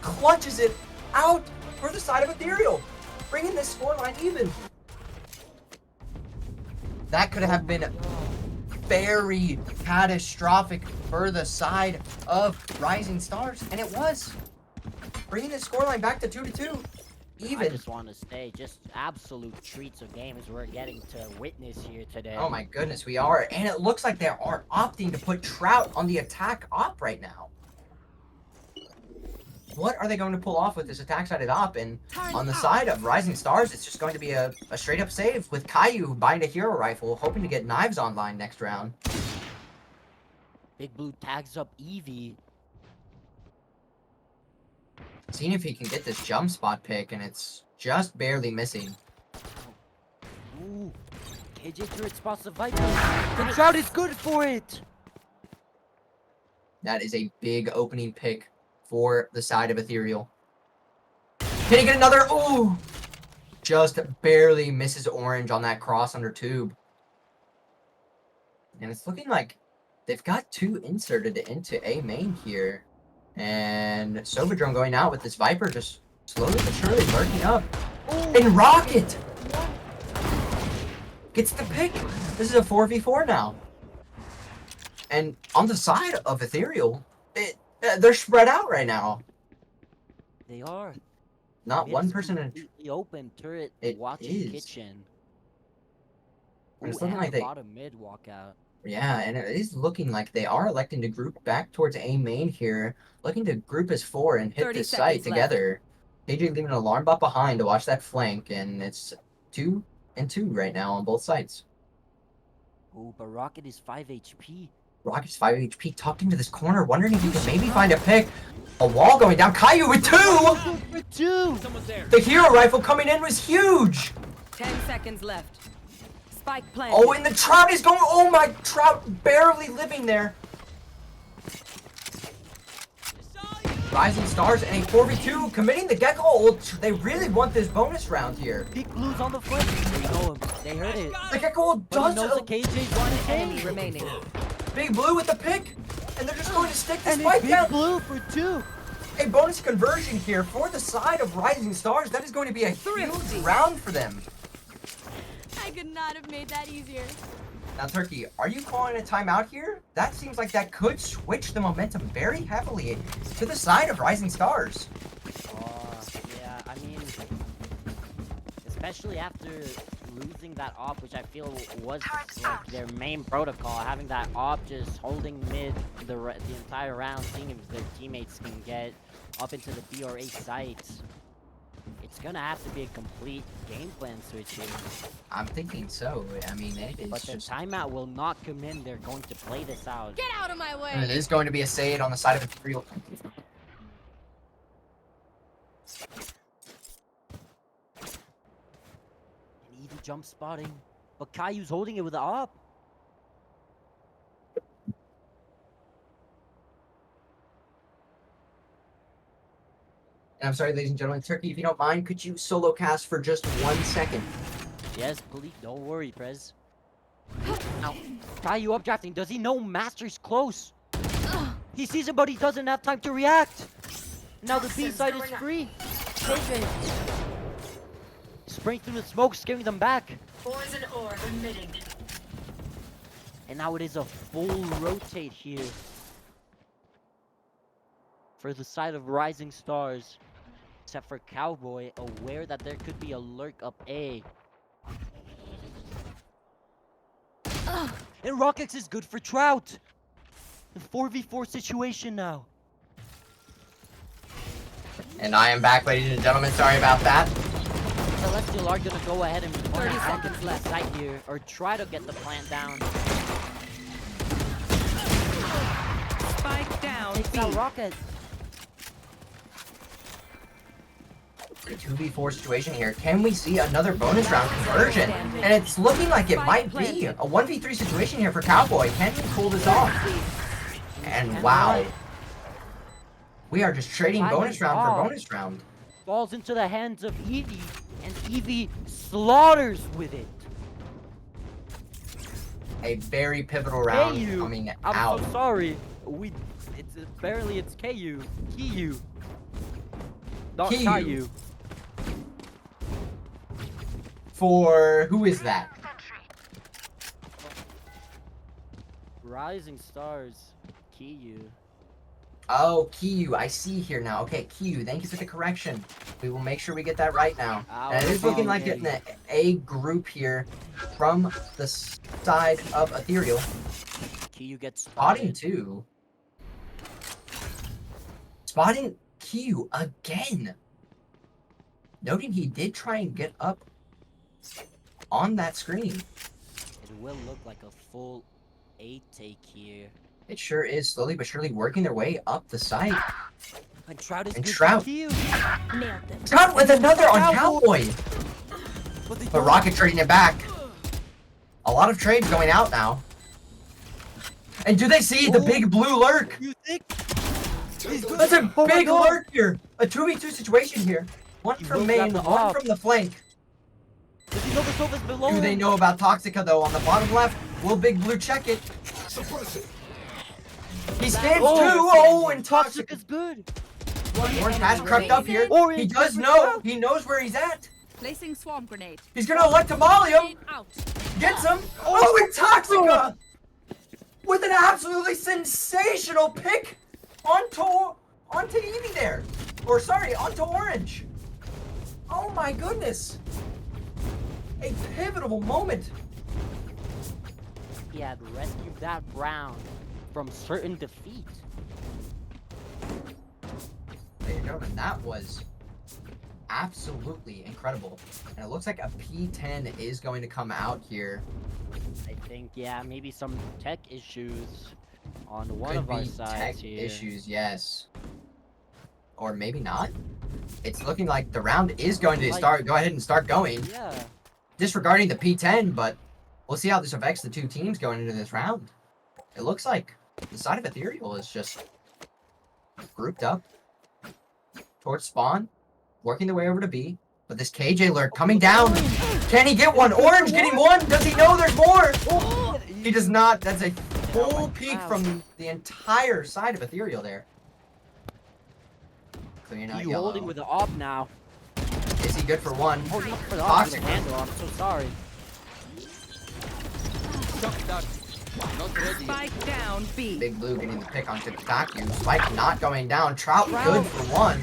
clutches it out for the side of Ethereal, bringing this scoreline even. That could have been very catastrophic for the side of Rising Stars, and it was. Bringing this scoreline back to 2-2. Even. I just want to say, just absolute treats of games we're getting to witness here today. Oh my goodness, we are. And it looks like they are opting to put Trout on the attack op right now. What are they going to pull off with this attack-sided op? And on the side of Rising Stars, it's just going to be a straight-up save with Caillou buying a hero rifle, hoping to get knives online next round. Big Blue tags up Eevee. Seeing if he can get this jump spot pick, and it's just barely missing. Ooh, KJ turret spots the Viper. The Trout is good for it. That is a big opening pick for the side of Ethereal. Can he get another? Ooh! Just barely misses Orange on that cross under tube. And it's looking like they've got two inserted into A main here. And Sobadrone going out with this Viper just slowly but surely lurking up. And Rocket gets the pick. This is a 4v4 now. And on the side of Ethereal, they're spread out right now. They are. Not one person in completely open turret It watching is. kitchen. And it's Ooh, looking and like the they bottom mid walk out. Yeah, and it is looking like they are electing to group back towards A main here, looking to group as 4 and hit 30 this site seconds left. together. KJ leaving an alarm bot behind to watch that flank, and it's 2-2 right now on both sides. Ooh, but Rocket is 5 HP. Rocket's 5 HP tucked into this corner, wondering if he can maybe find a pick. A wall going down. Caillou with 2! For 2! The hero rifle coming in was huge! 10 seconds left. Spike planted. Oh, and the Trout is going. Oh my, Trout barely living there. Rising Stars and a 4v2 committing the Gecko ult. They really want this bonus round here. Big Blue's on the front. They know him. They heard it. The Gecko ult But he does knows the KJ's running Enemy in. remaining. Big Blue with the pick, and they're just going to stick this And spike it's down. Big Blue for 2. A bonus conversion here for the side of Rising Stars. That is going to be a huge round for them. I could not have made that easier. Now, Turkey, are you calling a timeout here? That seems like that could switch the momentum very heavily to the side of Rising Stars. Yeah, I mean, especially after losing that op, which I feel was like their main protocol, having that op just holding mid the entire round, seeing if their teammates can get up into the B or A sites. It's gonna have to be a complete game plan switch here. I'm thinking so. I mean, it is But the just... timeout will not come in. They're going to play this out. Get out of my way! And it is going to be a Sade on the side of Ethereal. An Eevee jump spotting, but Caillou's holding it with the op. And I'm sorry, ladies and gentlemen, Turkey, if you don't mind, could you solo cast for just 1 second? Yes, please. Don't worry, Prez. Now, Caillou updrafting. Does he know Master's close? He sees him, but he doesn't have time to react. Now the B side is free. KJ. Spraying through the smoke, scaring them back. Poison orb emitting. And now it is a full rotate here. For the side of Rising Stars. Except for Cowboy, aware that there could be a lurk up A. And Rockets is good for Trout. The 4v4 situation now. And I am back, ladies and gentlemen. Sorry about that. Celestial are gonna go ahead and 30 seconds the left. site here, or try to get the plant down. Spike down. It's that rocket. 2v4 situation here. Can we see another bonus round conversion? And it's looking like it might be a 1v3 situation here for Cowboy. Can he pull this off? And wow. We are just trading bonus round for bonus round. Falls into the hands of Eevee, and Eevee slaughters with it. A very pivotal round KU. coming I'm out. so sorry. It's barely it's KU. KU. Not KU. Caillou. For who is that? Rising Stars. KU. Oh, Kiyu, I see here now. Okay, Kiyu, thank you for the correction. We will make sure we get that right now. And it is looking like getting the A group here from the side of Ethereal. Kiyu gets Spotting spotted. too. Spotting Kiyu again. Noting he did try and get up on that screen. It will look like a full 8 take here. It sure is slowly but surely working their way up the site. And Trout is And good Trout. for Kiyu. Nailed them. Trout with another on Cowboy. But Rocket trading it back. A lot of trades going out now. And do they see the big blue lurk? You think? That's a big lurk here. A 2v2 situation here. One from main, one from the flank. Does he know the Sova's below Do they him? know about Toxica though? On the bottom left, will Big Blue check it? He scans too. Oh, and Toxic. Toxica's good. Orange has crept up here. Orange He does good know. for He knows where he's at. Placing swarm grenade. He's gonna elect to volley him. Out. Gets him. Oh, and Toxica with an absolutely sensational pick onto Eevee there. Or sorry, onto Orange. Oh my goodness. A pivotal moment. He had rescued that round from certain defeat. Ladies and gentlemen, that was absolutely incredible. And it looks like a P10 is going to come out here. I think, yeah, maybe some tech issues on one Could of our be sides tech here. issues, yes. Or maybe not. It's looking like the round is going to go ahead and start going. Yeah. Disregarding the P10, but we'll see how this affects the two teams going into this round. It looks like the side of Ethereal is just grouped up towards spawn, working their way over to B. But this KJ lurk coming down. Can he get one? Orange getting one. Does he know there's more? He does not. That's a full peek from the entire side of Ethereal there. Clearing out You yellow. holding with the op now. Is he good for one? Holding up for the op with Toxic. the handle. I'm so sorry. Spike down B. Big Blue getting the pick onto Vacuum. Spike not going down. Trout good for one.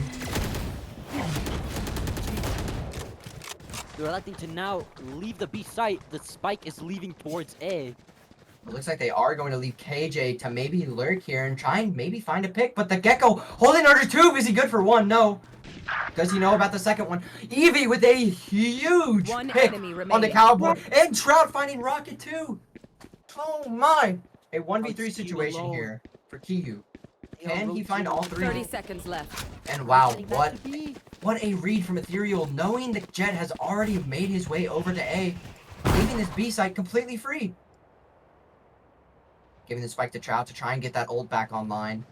They're electing to now leave the B site. The spike is leaving towards A. It looks like they are going to leave KJ to maybe lurk here and try and maybe find a pick. But the Gecko holding under two. Is he good for one? No. Does he know about the second one? Eevee with a huge pick on the Cowboy. And Trout finding Rocket too. Oh my. A 1v3 situation here for Kiyu. Can he find all three? 30 seconds left. And wow, what a read from Ethereal, knowing that Jet has already made his way over to A, leaving this B site completely free. Giving the spike to Trout to try and get that ult back online.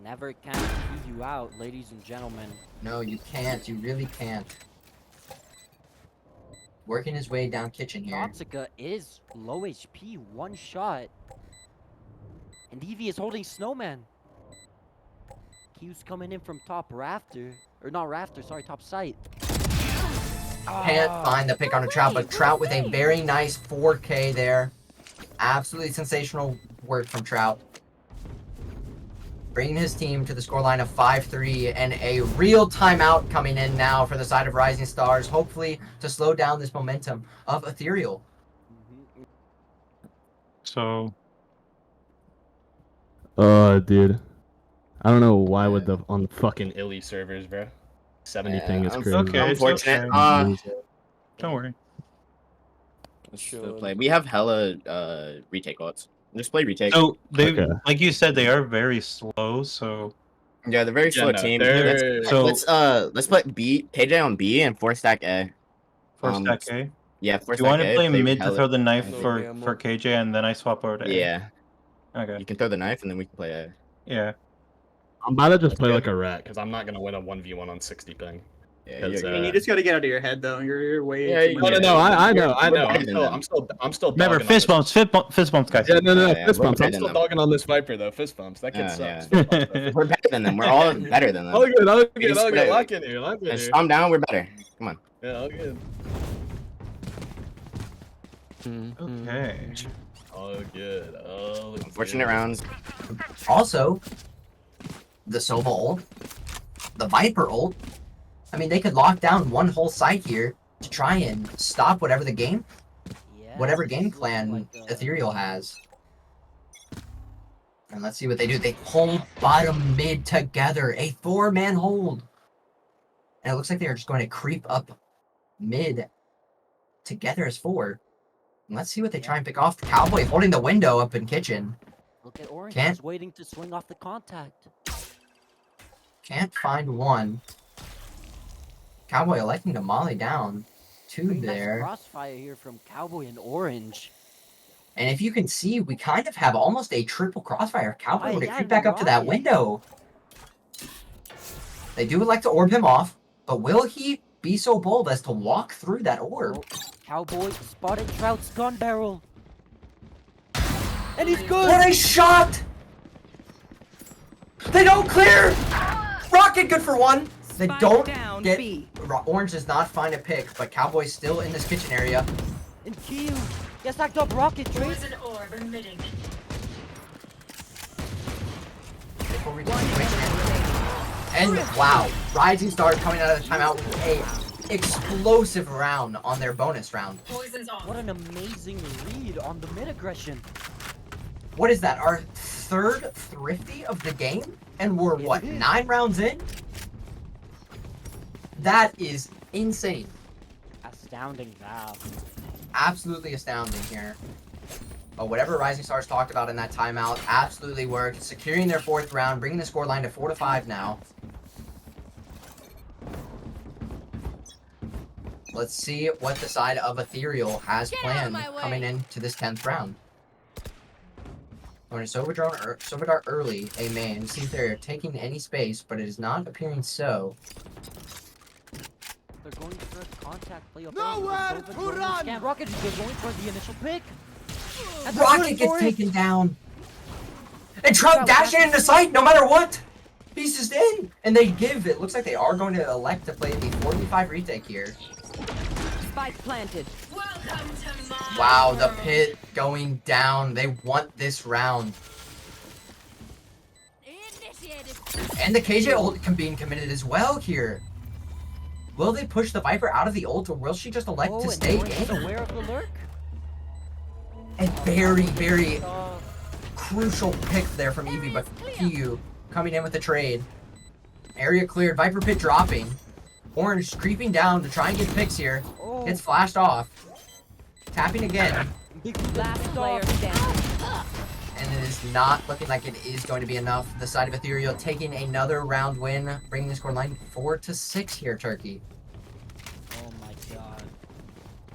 Never count you out, ladies and gentlemen. No, you can't. You really can't. Working his way down kitchen here. Toxica is low HP, one shot. And Eevee is holding Snowman. Q's coming in from top rafter. Or not rafter, sorry, top site. Can't find the pick on a Trout, but Trout with a very nice 4K there. Absolutely sensational work from Trout. Bringing his team to the scoreline of 5-3 and a real timeout coming in now for the side of Rising Stars, hopefully to slow down this momentum of Ethereal. So. Dude. I don't know why with the on the fucking illy servers, bro. 70 ping is crazy. Okay, Unfortunate. Don't worry. Still play. We have hella retake odds. Just play retake. So they, Okay. like you said, they are very slow. So Yeah, they're very slow no, team. they're- Let's put B KJ on B and 4 stack A. for stack A. Yeah, 4 Do you want stack to A. play mid to hella- throw the knife for KJ and then I swap over to A? Yeah. Okay. You can throw the knife and then we can play A. Yeah. I'm about to just That's play good. like a rat because I'm not gonna win a 1v1 on 60 ping. Yeah, 'Cause, you're I mean, you just gotta get out of your head though. You're way. Yeah, too you- much- No, I know. We're better than I'm still. Remember, dogging on fist this. bumps, fist bumps, guys. Yeah, no, Yeah, fist we're bumps. better I'm than still them. dogging on this Viper though. Fist bumps. That kid Yeah, sucks. yeah. Fist bumps, though. We're better than them. We're all better than them. All good. All We good. just All good. put Lock in here. Lock in Just here. calm down. We're better. Come on. Yeah, all good. Okay. All good. Oh, Unfortunate rounds. Also, the Sova ult, the Viper ult. I mean, they could lock down one whole site here to try and stop whatever whatever game plan Ethereal has. And let's see what they do. They hold bottom mid together, a 4-man hold. And it looks like they are just going to creep up mid together as 4. And let's see what they try and pick off. Cowboy holding the window up in kitchen. Look at Orange. Can't- He's waiting to swing off the contact. Can't find one. Cowboy electing to molly down 2 Pretty nice there. crossfire here from Cowboy and Orange. And if you can see, we kind of have almost a triple crossfire. Cowboy Oh, would yeah, creep back up to that right. window. They do like to orb him off, but will he be so bold as to walk through that orb? Oh, Cowboy spotted Trout's gun barrel. And he's good! What a shot! They don't clear! Rocket good for 1. They Spike don't down get... B. Orange does not find a pick, but Cowboy's still in this kitchen area. And Q. Gets knocked up rocket trade. Before we do the switch. And wow, Rising Stars coming out of the timeout with a explosive round on their bonus round. What an amazing read on the mid aggression. What is that? Our 3rd thrifty of the game? And we're what, 9 rounds in? That is insane. Astounding Val. Absolutely astounding here. But whatever Rising Stars talked about in that timeout absolutely worked. Securing their 4th round, bringing the scoreline to 4-5 now. Let's see what the side of Ethereal has planned coming into this 10th round. Going to Sovadar early, a man. See if they're taking any space, but it is not appearing so. They're going for a contact play. Nowhere to run! Rocket is going for the initial pick. And Rocket gets taken down. And Trout dashing into sight no matter what. He's just in. And they give, it looks like they are going to elect to play the 45 retake here. Spike planted. Wow, the pit going down. They want this round. And the KJ ult being committed as well here. Will they push the Viper out of the ult, or will she just elect to stay in? Aware of the lurk? A very, very crucial pick there from Eevee, but PU coming in with the trade. Area cleared, Viper pit dropping. Orange creeping down to try and get picks here. Gets flashed off. Tapping again. Last player standing. And it is not looking like it is going to be enough. The side of Ethereal taking another round win, bringing the scoreline 4-6 here, Turkey. Oh my god.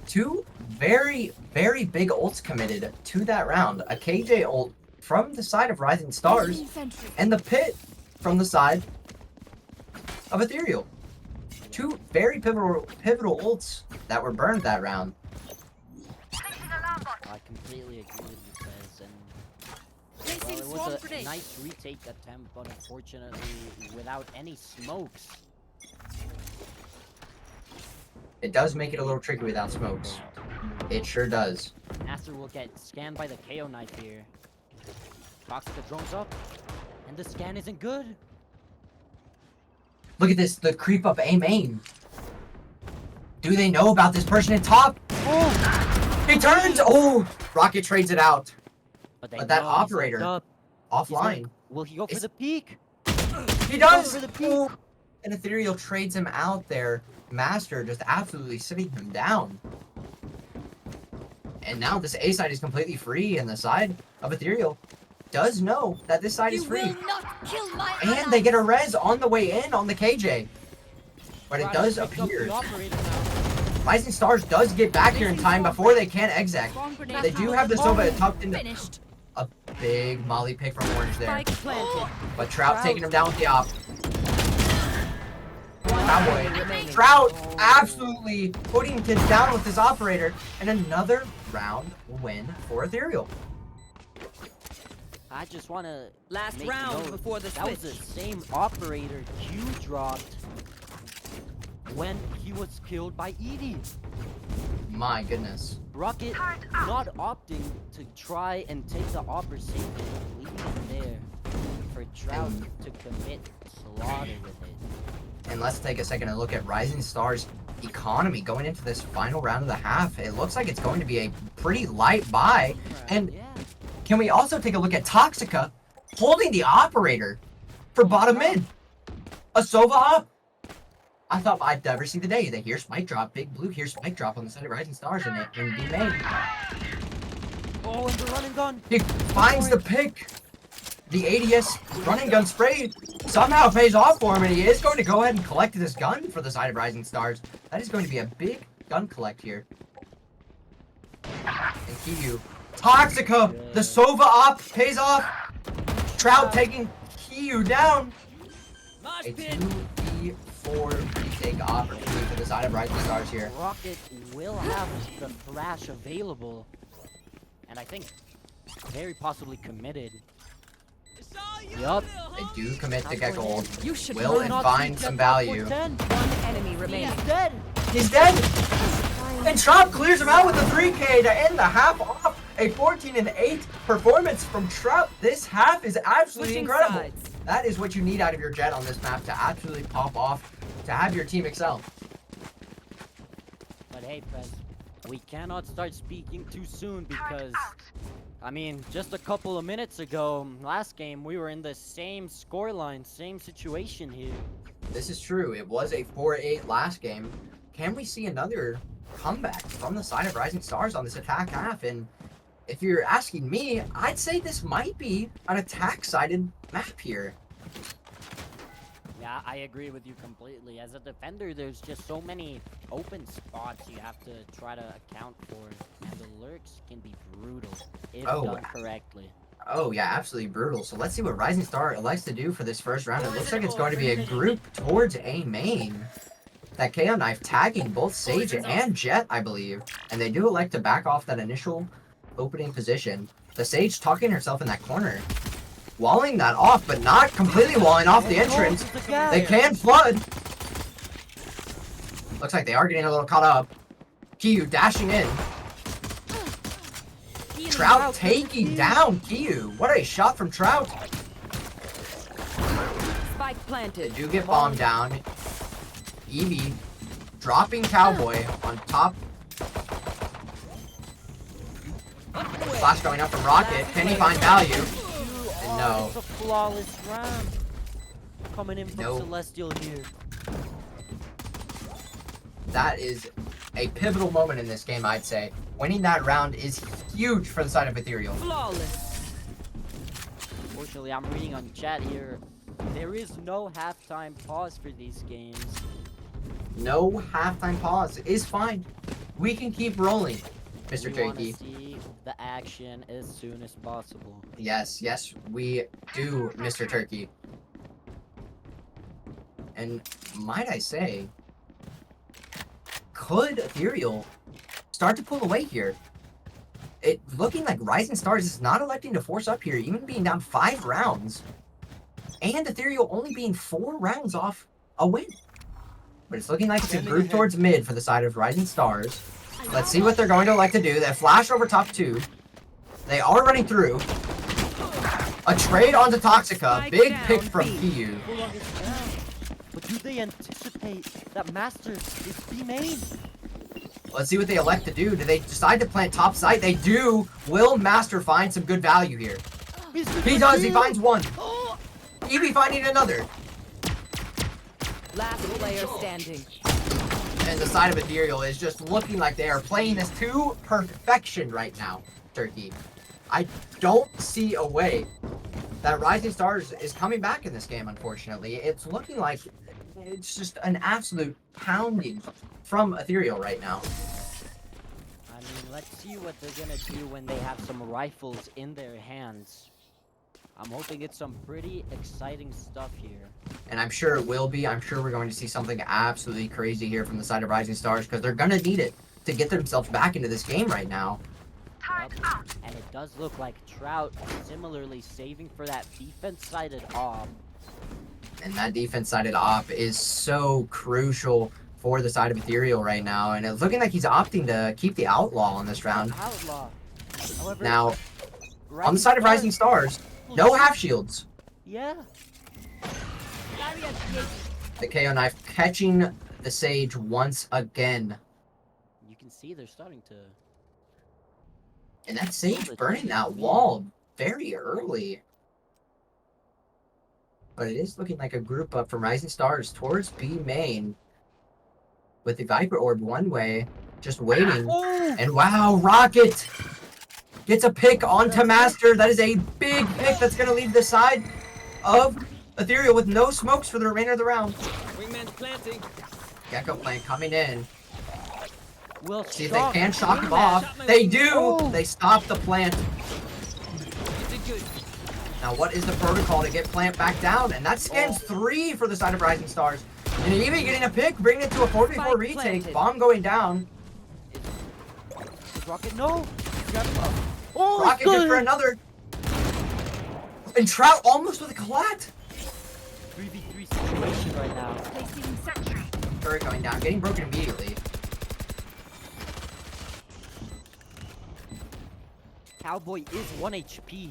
2 very, very big ults committed to that round. A KJ ult from the side of Rising Stars, and the pit from the side of Ethereal. 2 very pivotal ults that were burned that round. I completely agree with you, Fez, and well, it was a nice retake attempt, but unfortunately without any smokes. It does make it a little tricky without smokes. It sure does. Master will get scanned by the KO knife here. Box the drones up, and the scan isn't good. Look at this, the creep up A main. Do they know about this person at top? Oh! He turns! Oh! Rocket trades it out. But that know he's operator, hooked up. offline. Will he go for the peak? He does! For the peak. And Ethereal trades him out there. Master just absolutely sitting him down. And now this A side is completely free, and the side of Ethereal does know that this side is free. And they get a res on the way in on the KJ. But it does appear Rising Stars does get back here in time before they can exec. They do have the Sova tucked into a big molly pick from Orange there. But Trout taking him down with the op. Cowboy. Trout absolutely putting kids down with his operator. And another round win for Ethereal. I just want to last round before the that switch. was the same operator Q dropped when he was killed by Edie. My goodness. Rocket not opting to try and take the opera safe and leave it there for Trout to commit slaughter with it. And let's take a second and look at Rising Stars economy going into this final round of the half. It looks like it's going to be a pretty light buy. And can we also take a look at Toxica holding the operator for bottom mid? A Sova up. I thought I'd never see the day that here's Spike Drop, Big Blue, here's Spike Drop on the side of Rising Stars and be made. Oh, and the running gun. He finds the pick. The ADS running gun spray somehow pays off for him, and he is going to go ahead and collect this gun for the side of Rising Stars. That is going to be a big gun collect here. And Kiyu. Toxica! The Sova op pays off. Trout taking Kiyu down. A 2v4 retake opportunity for the side of Rising Stars here. Rocket will have the flash available, and I think very possibly committed. Yup. They do commit to get gold. You should Will and find some value. One enemy remaining. He's dead. He's dead! And Trout clears him out with a 3K to end the half off. A 14-8 performance from Trout. This half is absolutely incredible. Sides. That is what you need out of your Jet on this map to absolutely pop off, to have your team excel. But hey, Prez, we cannot start speaking too soon because, I mean, just a couple of minutes ago, last game, we were in the same scoreline, same situation here. This is true. It was a 4-8 last game. Can we see another comeback from the side of Rising Stars on this attack half? And if you're asking me, I'd say this might be an attack-sided map here. Yeah, I agree with you completely. As a defender, there's just so many open spots you have to try to account for, and the lurks can be brutal if done correctly. Oh yeah, absolutely brutal. So let's see what Rising Star elects to do for this first round. It looks like it's going to be a group towards A main. That KO knife tagging both Sage and Jet, I believe. And they do elect to back off that initial opening position. The Sage tucking herself in that corner. Walling that off, but not completely walling off the entrance. They can flood. Looks like they are getting a little caught up. Kiyu dashing in. Trout taking down Kiyu. What a shot from Trout. Spike planted. They do get bombed down. Evie dropping Cowboy on top. Flash going up from Rocket. Can he find value? And no. It's a flawless round. Coming in from Celestial here. That is a pivotal moment in this game, I'd say. Winning that round is huge for the side of Ethereal. Flawless. Unfortunately, I'm reading on chat here. There is no halftime pause for these games. No halftime pause is fine. We can keep rolling, Mr. We wanna Jakey. see the action as soon as possible. Yes, yes, we do, Mr. Turkey. And might I say, could Ethereal start to pull away here? It looking like Rising Stars is not electing to force up here, even being down 5 rounds. And Ethereal only being 4 rounds off a win. But it's looking like it's a group towards mid for the side of Rising Stars. Let's see what they're going to elect to do. They flash over top 2. They are running through. A trade onto Toxica. Big pick from Kiyu. But do they anticipate that Master is B main? Let's see what they elect to do. Do they decide to plant top side? They do. Will Master find some good value here? He does. He finds one. Evie finding another. Last player standing. and the side of Ethereal is just looking like they are playing this to perfection right now, Turkey. I don't see a way that Rising Stars is coming back in this game, unfortunately. It's looking like it's just an absolute pounding from Ethereal right now. I mean, let's see what they're gonna do when they have some rifles in their hands. I'm hoping it's some pretty exciting stuff here. And I'm sure it will be. I'm sure we're going to see something absolutely crazy here from the side of Rising Stars because they're going to need it to get themselves back into this game right now. Yep. And it does look like Trout similarly saving for that defense-sided op. And that defense-sided op is so crucial for the side of Ethereal right now. And it's looking like he's opting to keep the Outlaw on this round. Outlaw. However, Now, on the side of Rising Stars, no half shields. Yeah. The KO knife catching the Sage once again. You can see they're starting to... And that Sage burning that wall very early. But it is looking like a group up from Rising Stars towards B main. With the Viper Orb one way, just waiting. And wow, Rocket gets a pick onto Master. That is a big pick that's going to leave the side of Ethereal with no smokes for the remainder of the round. Wingman's planting. Gecko plant coming in. Will See if they can shock him off. They do! They stop the plant. Now what is the protocol to get plant back down? And that scans 3 for the side of Rising Stars. And even getting a pick, bringing it to a 4v4 retake. Bomb going down. Rocket, no! Rocket good for another. And Trout almost with a collat. 3v3 situation right now. Turret going down, getting broken immediately. Cowboy is 1 HP.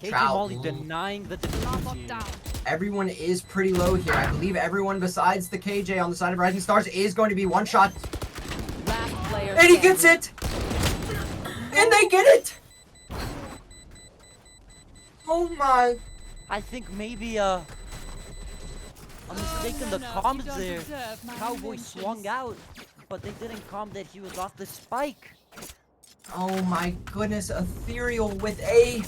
KJ Trout. Molly denying the defense. Everyone is pretty low here. I believe everyone besides the KJ on the side of Rising Stars is going to be one shot. And he gets it! And they get it! Oh my. I think maybe a mistake in the comms there. Cowboy swung out, but they didn't comm that he was off the spike. Oh my goodness, Ethereal with a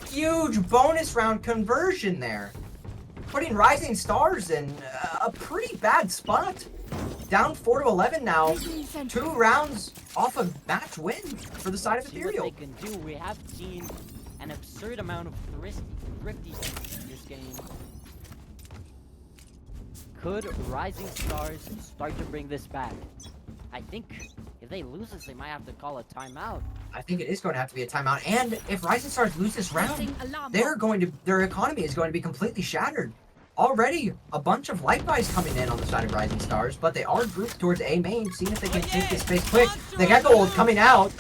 huge bonus round conversion there. Putting Rising Stars in a pretty bad spot. Down 4-11 now. 2 rounds off a match win for the side of Ethereal. What they can do. We have seen an absurd amount of thrifty in this game. Could Rising Stars start to bring this back? I think if they lose this, they might have to call a timeout. I think it is going to have to be a timeout. And if Rising Stars lose this round, their economy is going to be completely shattered. Already a bunch of light buys coming in on the side of Rising Stars, but they are grouped towards A main, seeing if they can take this space quick. The Gecko ult coming out.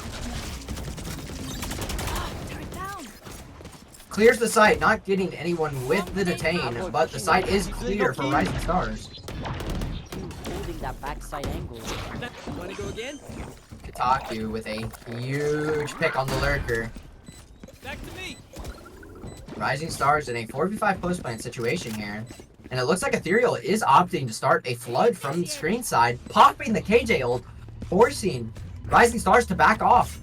Clears the site, not getting anyone with the detain, but the site is clear for Rising Stars. Holding that backside angle. Wanna go again? Kotaku with a huge pick on the lurker. Back to me. Rising Stars in a 4v5 post plant situation here. And it looks like Ethereal is opting to start a flood from the screen side, popping the KJ ult, forcing Rising Stars to back off.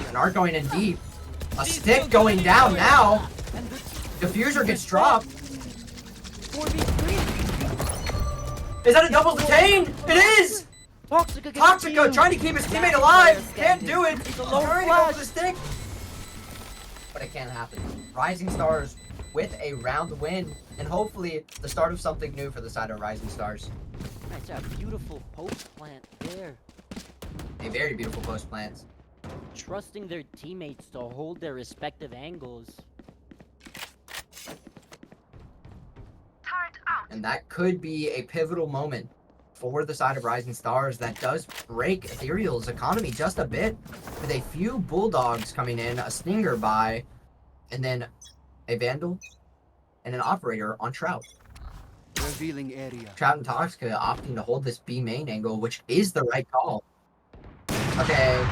An arc going in deep. A stick going down now. Diffuser gets dropped. Is that a double detain? It is! Toxica trying to keep his teammate alive. Can't do it. Trying to go for the stick. But it can't happen. Rising Stars with a round win. And hopefully the start of something new for the side of Rising Stars. That's a beautiful post plant there. A very beautiful post plant. Trusting their teammates to hold their respective angles. And that could be a pivotal moment for the side of Rising Stars that does break Ethereal's economy just a bit. With a few Bulldogs coming in, a Stinger buy, and then a Vandal and an Operator on Trout. Revealing area. Trout and Toxica opting to hold this B main angle, which is the right call. Okay.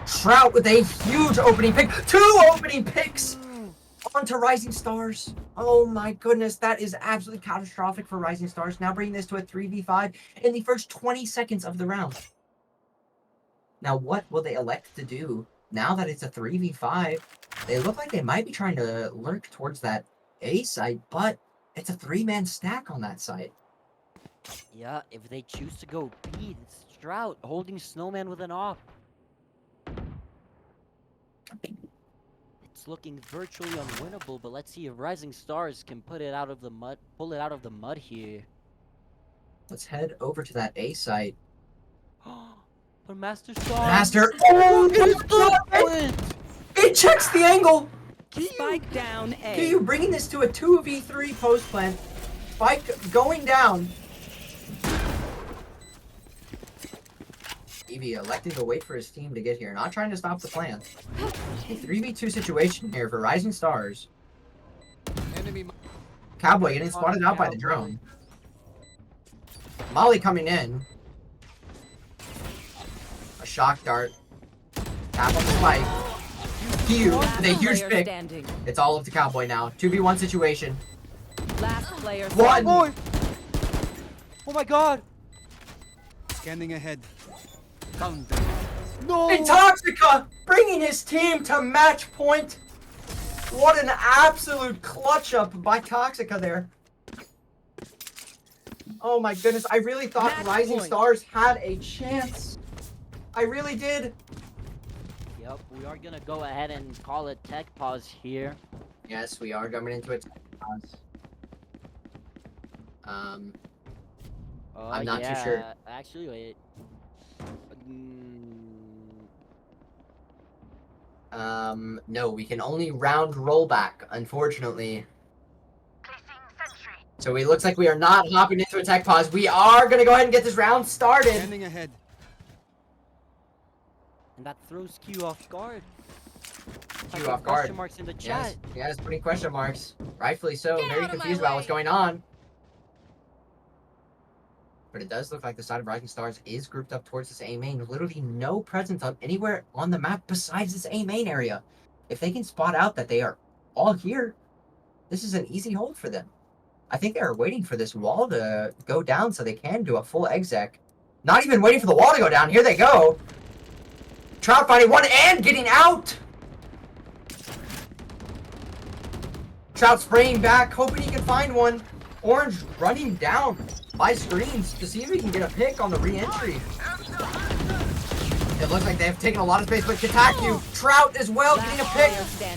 Trout with a huge opening pick. 2 opening picks! onto Rising Stars. Oh my goodness, that is absolutely catastrophic for Rising Stars. Now bringing this to a 3v5 in the first 20 seconds of the round. Now what will they elect to do now that it's a 3v5? They look like they might be trying to lurk towards that A site, but it's a 3-man stack on that site. Yeah, if they choose to go B, it's Strout holding Snowman with an op. It's looking virtually unwinnable, but let's see if Rising Stars can put it out of the mud, pull it out of the mud here. Let's head over to that A site. But Master Star. Master! Oh my God! It checks the angle! Spike down A. Kiyu bringing this to a 2v3 post plant. Spike going down. Evie electing to wait for his team to get here, not trying to stop the plan. A 3v2 situation here for Rising Stars. Enemy. Cowboy getting spotted out by the drone. Molly coming in. A shock dart. Tap on the spike. Kiyu with a huge pick. It's all up to Cowboy now. 2v1 situation. Last player. One! Oh my God! Scanning ahead. No! Intoxica bringing his team to match point. What an absolute clutch up by Toxica there. Oh my goodness, I really thought Match Rising point. Stars had a chance. I really did. Yep, we are gonna go ahead and call it tech pause here. Yes, we are jumping into it. I'm not too sure. Actually, wait. No, we can only round rollback, unfortunately. So it looks like we are not hopping into a tech pause. We are gonna go ahead and get this round started. Scanning ahead. And that throws Q off guard. Q off guard. Question marks in the chat. Yes, putting question marks. Rightfully so. Get Very out of my confused about way. what's going on. But it does look like the side of Rising Stars is grouped up towards this A main. Literally no presence of anywhere on the map besides this A main area. If they can spot out that they are all here, this is an easy hold for them. I think they are waiting for this wall to go down so they can do a full exec. Not even waiting for the wall to go down. Here they go. Trout finding one and getting out. Trout spraying back, hoping he can find one. Orange running down by screens to see if he can get a pick on the re-entry. It looks like they have taken a lot of space, but Kataku, Trout as well getting a pick.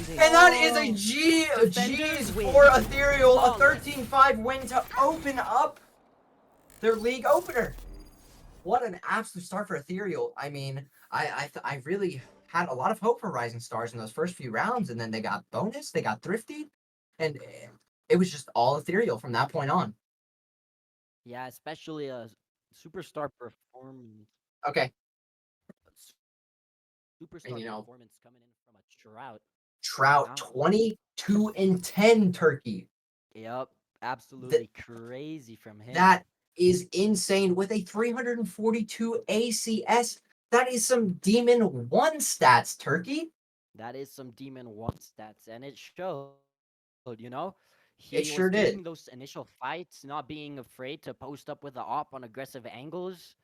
And that is a G's for Ethereal, a 13-5 win to open up their league opener. What an absolute start for Ethereal. I mean, I really had a lot of hope for Rising Stars in those first few rounds, and then they got bonus, they got thrifty, and it was just all Ethereal from that point on. Yeah, especially a superstar performance. Okay. Superstar And, you know, performance coming in from a Trout. Trout 22 and 10 Turkey. Yep, absolutely crazy from him. That is insane with a 342 ACS. That is some Demon 1 stats, Turkey. That is some Demon 1 stats, and it showed, you know? He It sure was did. taking those initial fights, not being afraid to post up with the op on aggressive angles.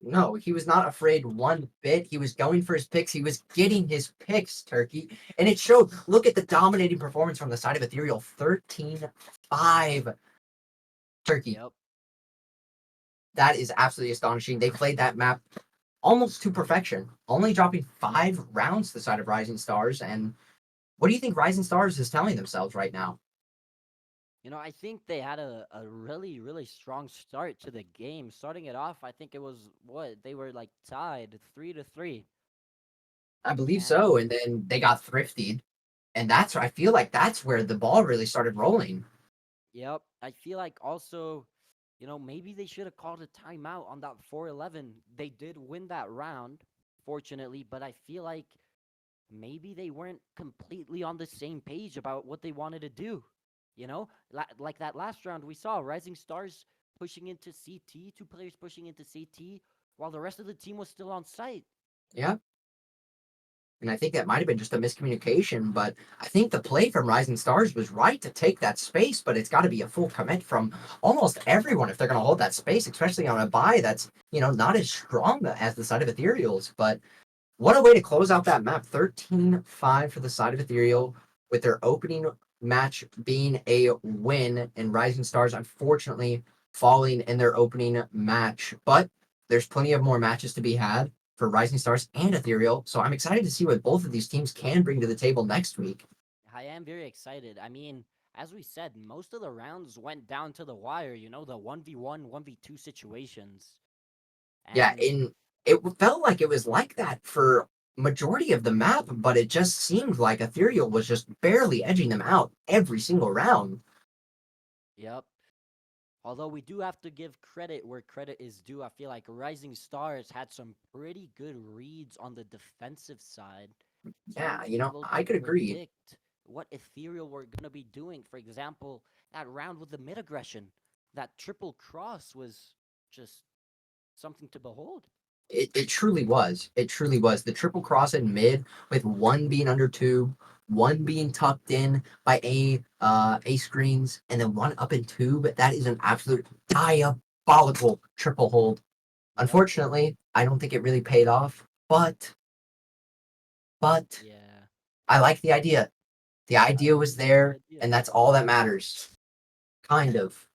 No, he was not afraid one bit. He was going for his picks. He was getting his picks, Turkey. And it showed. Look at the dominating performance from the side of Ethereal. 13-5. Turkey. Yep. That is absolutely astonishing. They played that map almost to perfection. Only dropping 5 rounds to the side of Rising Stars. And what do you think Rising Stars is telling themselves right now? You know, I think they had a really, really strong start to the game. Starting it off, I think it was, they were like tied 3-3. I believe so. And then they got thrifted. And I feel like that's where the ball really started rolling. Yep. I feel like also, you know, maybe they should have called a timeout on that 4-11. They did win that round, fortunately, but I feel like maybe they weren't completely on the same page about what they wanted to do. You know, like that last round we saw Rising Stars pushing into CT, 2 players pushing into CT, while the rest of the team was still on site. Yeah. And I think that might have been just a miscommunication, but I think the play from Rising Stars was right to take that space, but it's got to be a full commit from almost everyone if they're going to hold that space, especially on a buy that's, not as strong as the side of Ethereals. But what a way to close out that map. 13-5 for the side of Ethereal, with their opening match being a win, and Rising Stars unfortunately falling in their opening match. But there's plenty of more matches to be had for Rising Stars and Ethereal, so I'm excited to see what both of these teams can bring to the table next week. I am very excited. I mean, as we said, most of the rounds went down to the wire, the 1v1, 1v2 situations. Yeah, And it felt like it was like that for majority of the map, but it just seemed like Ethereal was just barely edging them out every single round. Yep. Although we do have to give credit where credit is due, I feel like Rising Stars had some pretty good reads on the defensive side. Yeah, Able I to could agree. predict what Ethereal were going to be doing. For example, that round with the mid aggression, that triple cross was just something to behold. It truly was. It truly was. The triple cross in mid, with one being under tube, one being tucked in by A screens, and then one up in tube. That is an absolute diabolical triple hold. Unfortunately, I don't think it really paid off, but Yeah. I like the idea. The idea was there, and that's all that matters. Kind of.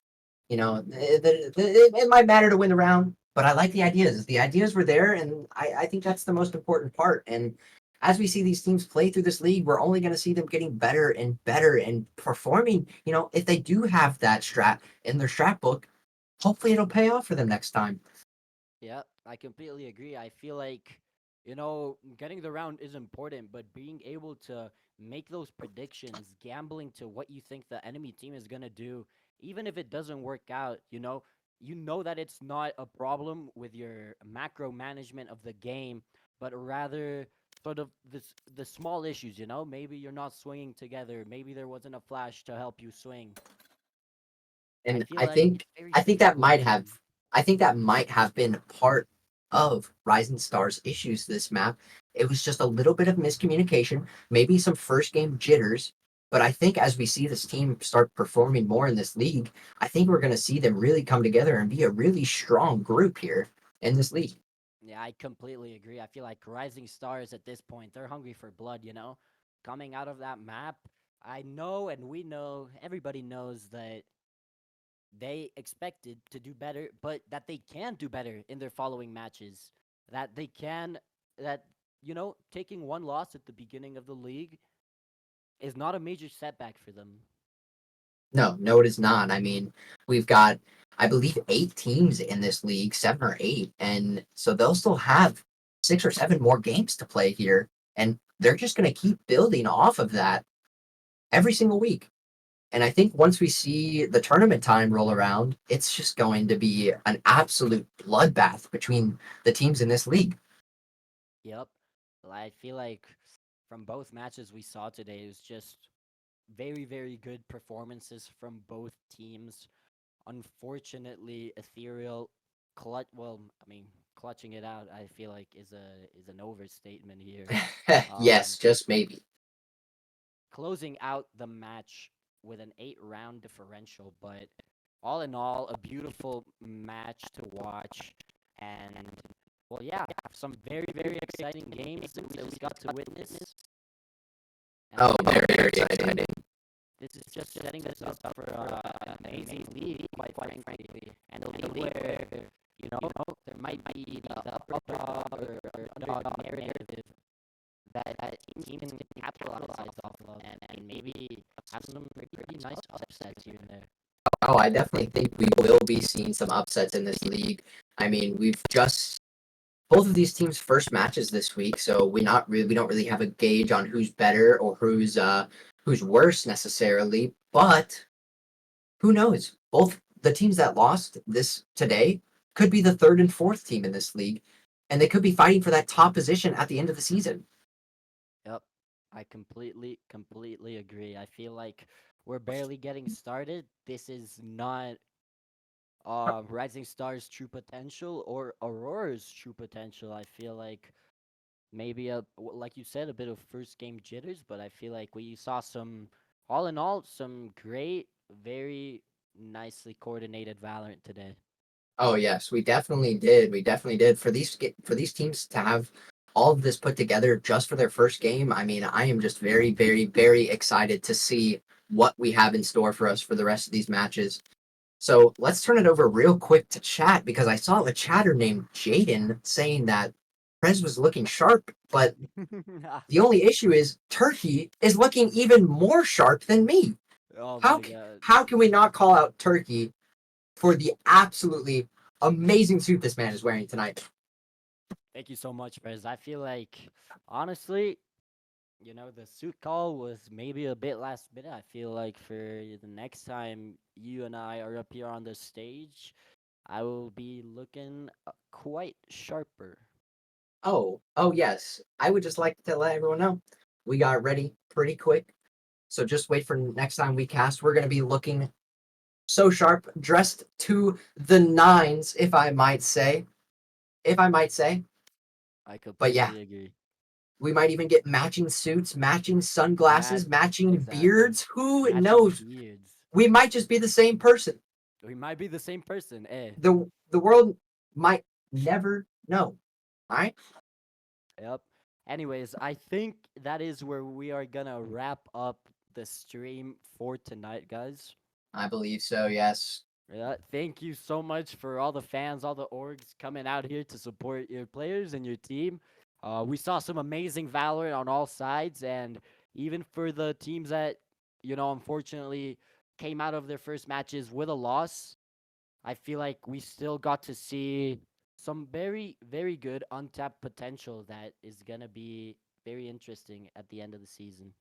It might matter to win the round, but I like the ideas. The ideas were there, and I think that's the most important part. And as we see these teams play through this league, we're only going to see them getting better and better and performing. If they do have that strat in their strat book, hopefully it'll pay off for them next time. Yeah, I completely agree. I feel like, getting the round is important, but being able to make those predictions, gambling to what you think the enemy team is going to do, even if it doesn't work out, you know that it's not a problem with your macro management of the game, but rather sort of the small issues, maybe you're not swinging together, maybe there wasn't a flash to help you swing. And feel I like think it's very I think that simple might to- have I think that might have been part of Rising Stars issues this map. It was just a little bit of miscommunication, maybe some first game jitters. But I think as we see this team start performing more in this league, I think we're going to see them really come together and be a really strong group here in this league. Yeah, I completely agree. I feel like Rising Stars at this point, they're hungry for blood, Coming out of that map, I know and we know, everybody knows that they expected to do better, but that they can do better in their following matches. That they can, taking one loss at the beginning of the league is not a major setback for them. No, it is not. I mean, we've got, I believe, 8 teams in this league, 7 or 8, and so they'll still have 6 or 7 more games to play here, and they're just going to keep building off of that every single week. And I think once we see the tournament time roll around, it's just going to be an absolute bloodbath between the teams in this league. Yep. I feel like from both matches we saw today, it was just very, very good performances from both teams. Unfortunately, Ethereal clutching it out, I feel like is an overstatement here. Yes, just maybe. Closing out the match with an 8-round differential, but all in all, a beautiful match to watch. And some very, very exciting games that we got to witness. Oh, very, very exciting. This is just setting us up for an amazing league, quite frankly. And a league where, there might be the upper dog or underdog narrative that teams can capitalize off of and maybe have some pretty nice upsets here and there. Oh, I definitely think we will be seeing some upsets in this league. I mean, both of these teams' first matches this week, so we don't really have a gauge on who's better or who's worse necessarily. But who knows? Both the teams that lost this today could be the 3rd and 4th team in this league, and they could be fighting for that top position at the end of the season. Yep, I completely agree. I feel like we're barely getting started. This is not Rising Stars' true potential or Aurora's true potential. I feel like maybe like you said, a bit of first game jitters, but I feel like we saw some, all in all, some great, very nicely coordinated Valorant today. Oh yes, we definitely did. We definitely did. For these teams to have all of this put together just for their first game, I mean, I am just very, very, very excited to see what we have in store for us for the rest of these matches. So let's turn it over real quick to chat because I saw a chatter named Jaden saying that Prez was looking sharp, but the only issue is Turkey is looking even more sharp than me. Oh How my god. how can we not call out Turkey for the absolutely amazing suit this man is wearing tonight? Thank you so much, Prez. I feel like, honestly, the suit call was maybe a bit last minute. I feel like for the next time you and I are up here on the stage, I will be looking quite sharper. Oh yes. I would just like to let everyone know we got ready pretty quick. So just wait for next time we cast. We're gonna be looking so sharp, dressed to the nines, if I might say. If I might say. I But completely yeah, agree. we might even get matching suits, matching sunglasses, matching exactly. beards. Who Matching knows? beards. We might just be the same person. We might be the same person, eh? The world might never know. All right. Yep. Anyways, I think that is where we are gonna wrap up the stream for tonight, guys. I believe so. Yes. Yeah, thank you so much for all the fans, all the orgs coming out here to support your players and your team. We saw some amazing Valorant on all sides, and even for the teams that, unfortunately came out of their first matches with a loss, I feel like we still got to see some very, very good untapped potential that is going to be very interesting at the end of the season.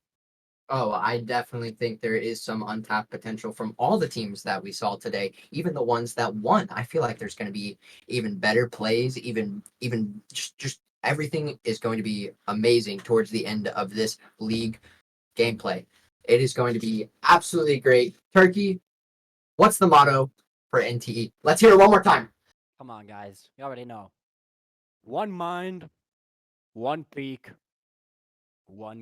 Oh, I definitely think there is some untapped potential from all the teams that we saw today, even the ones that won. I feel like there's going to be even better plays, even just everything is going to be amazing towards the end of this league gameplay. It is going to be absolutely great. Turkey, what's the motto for NTE? Let's hear it one more time. Come on, guys. You already know. One mind, one peak, one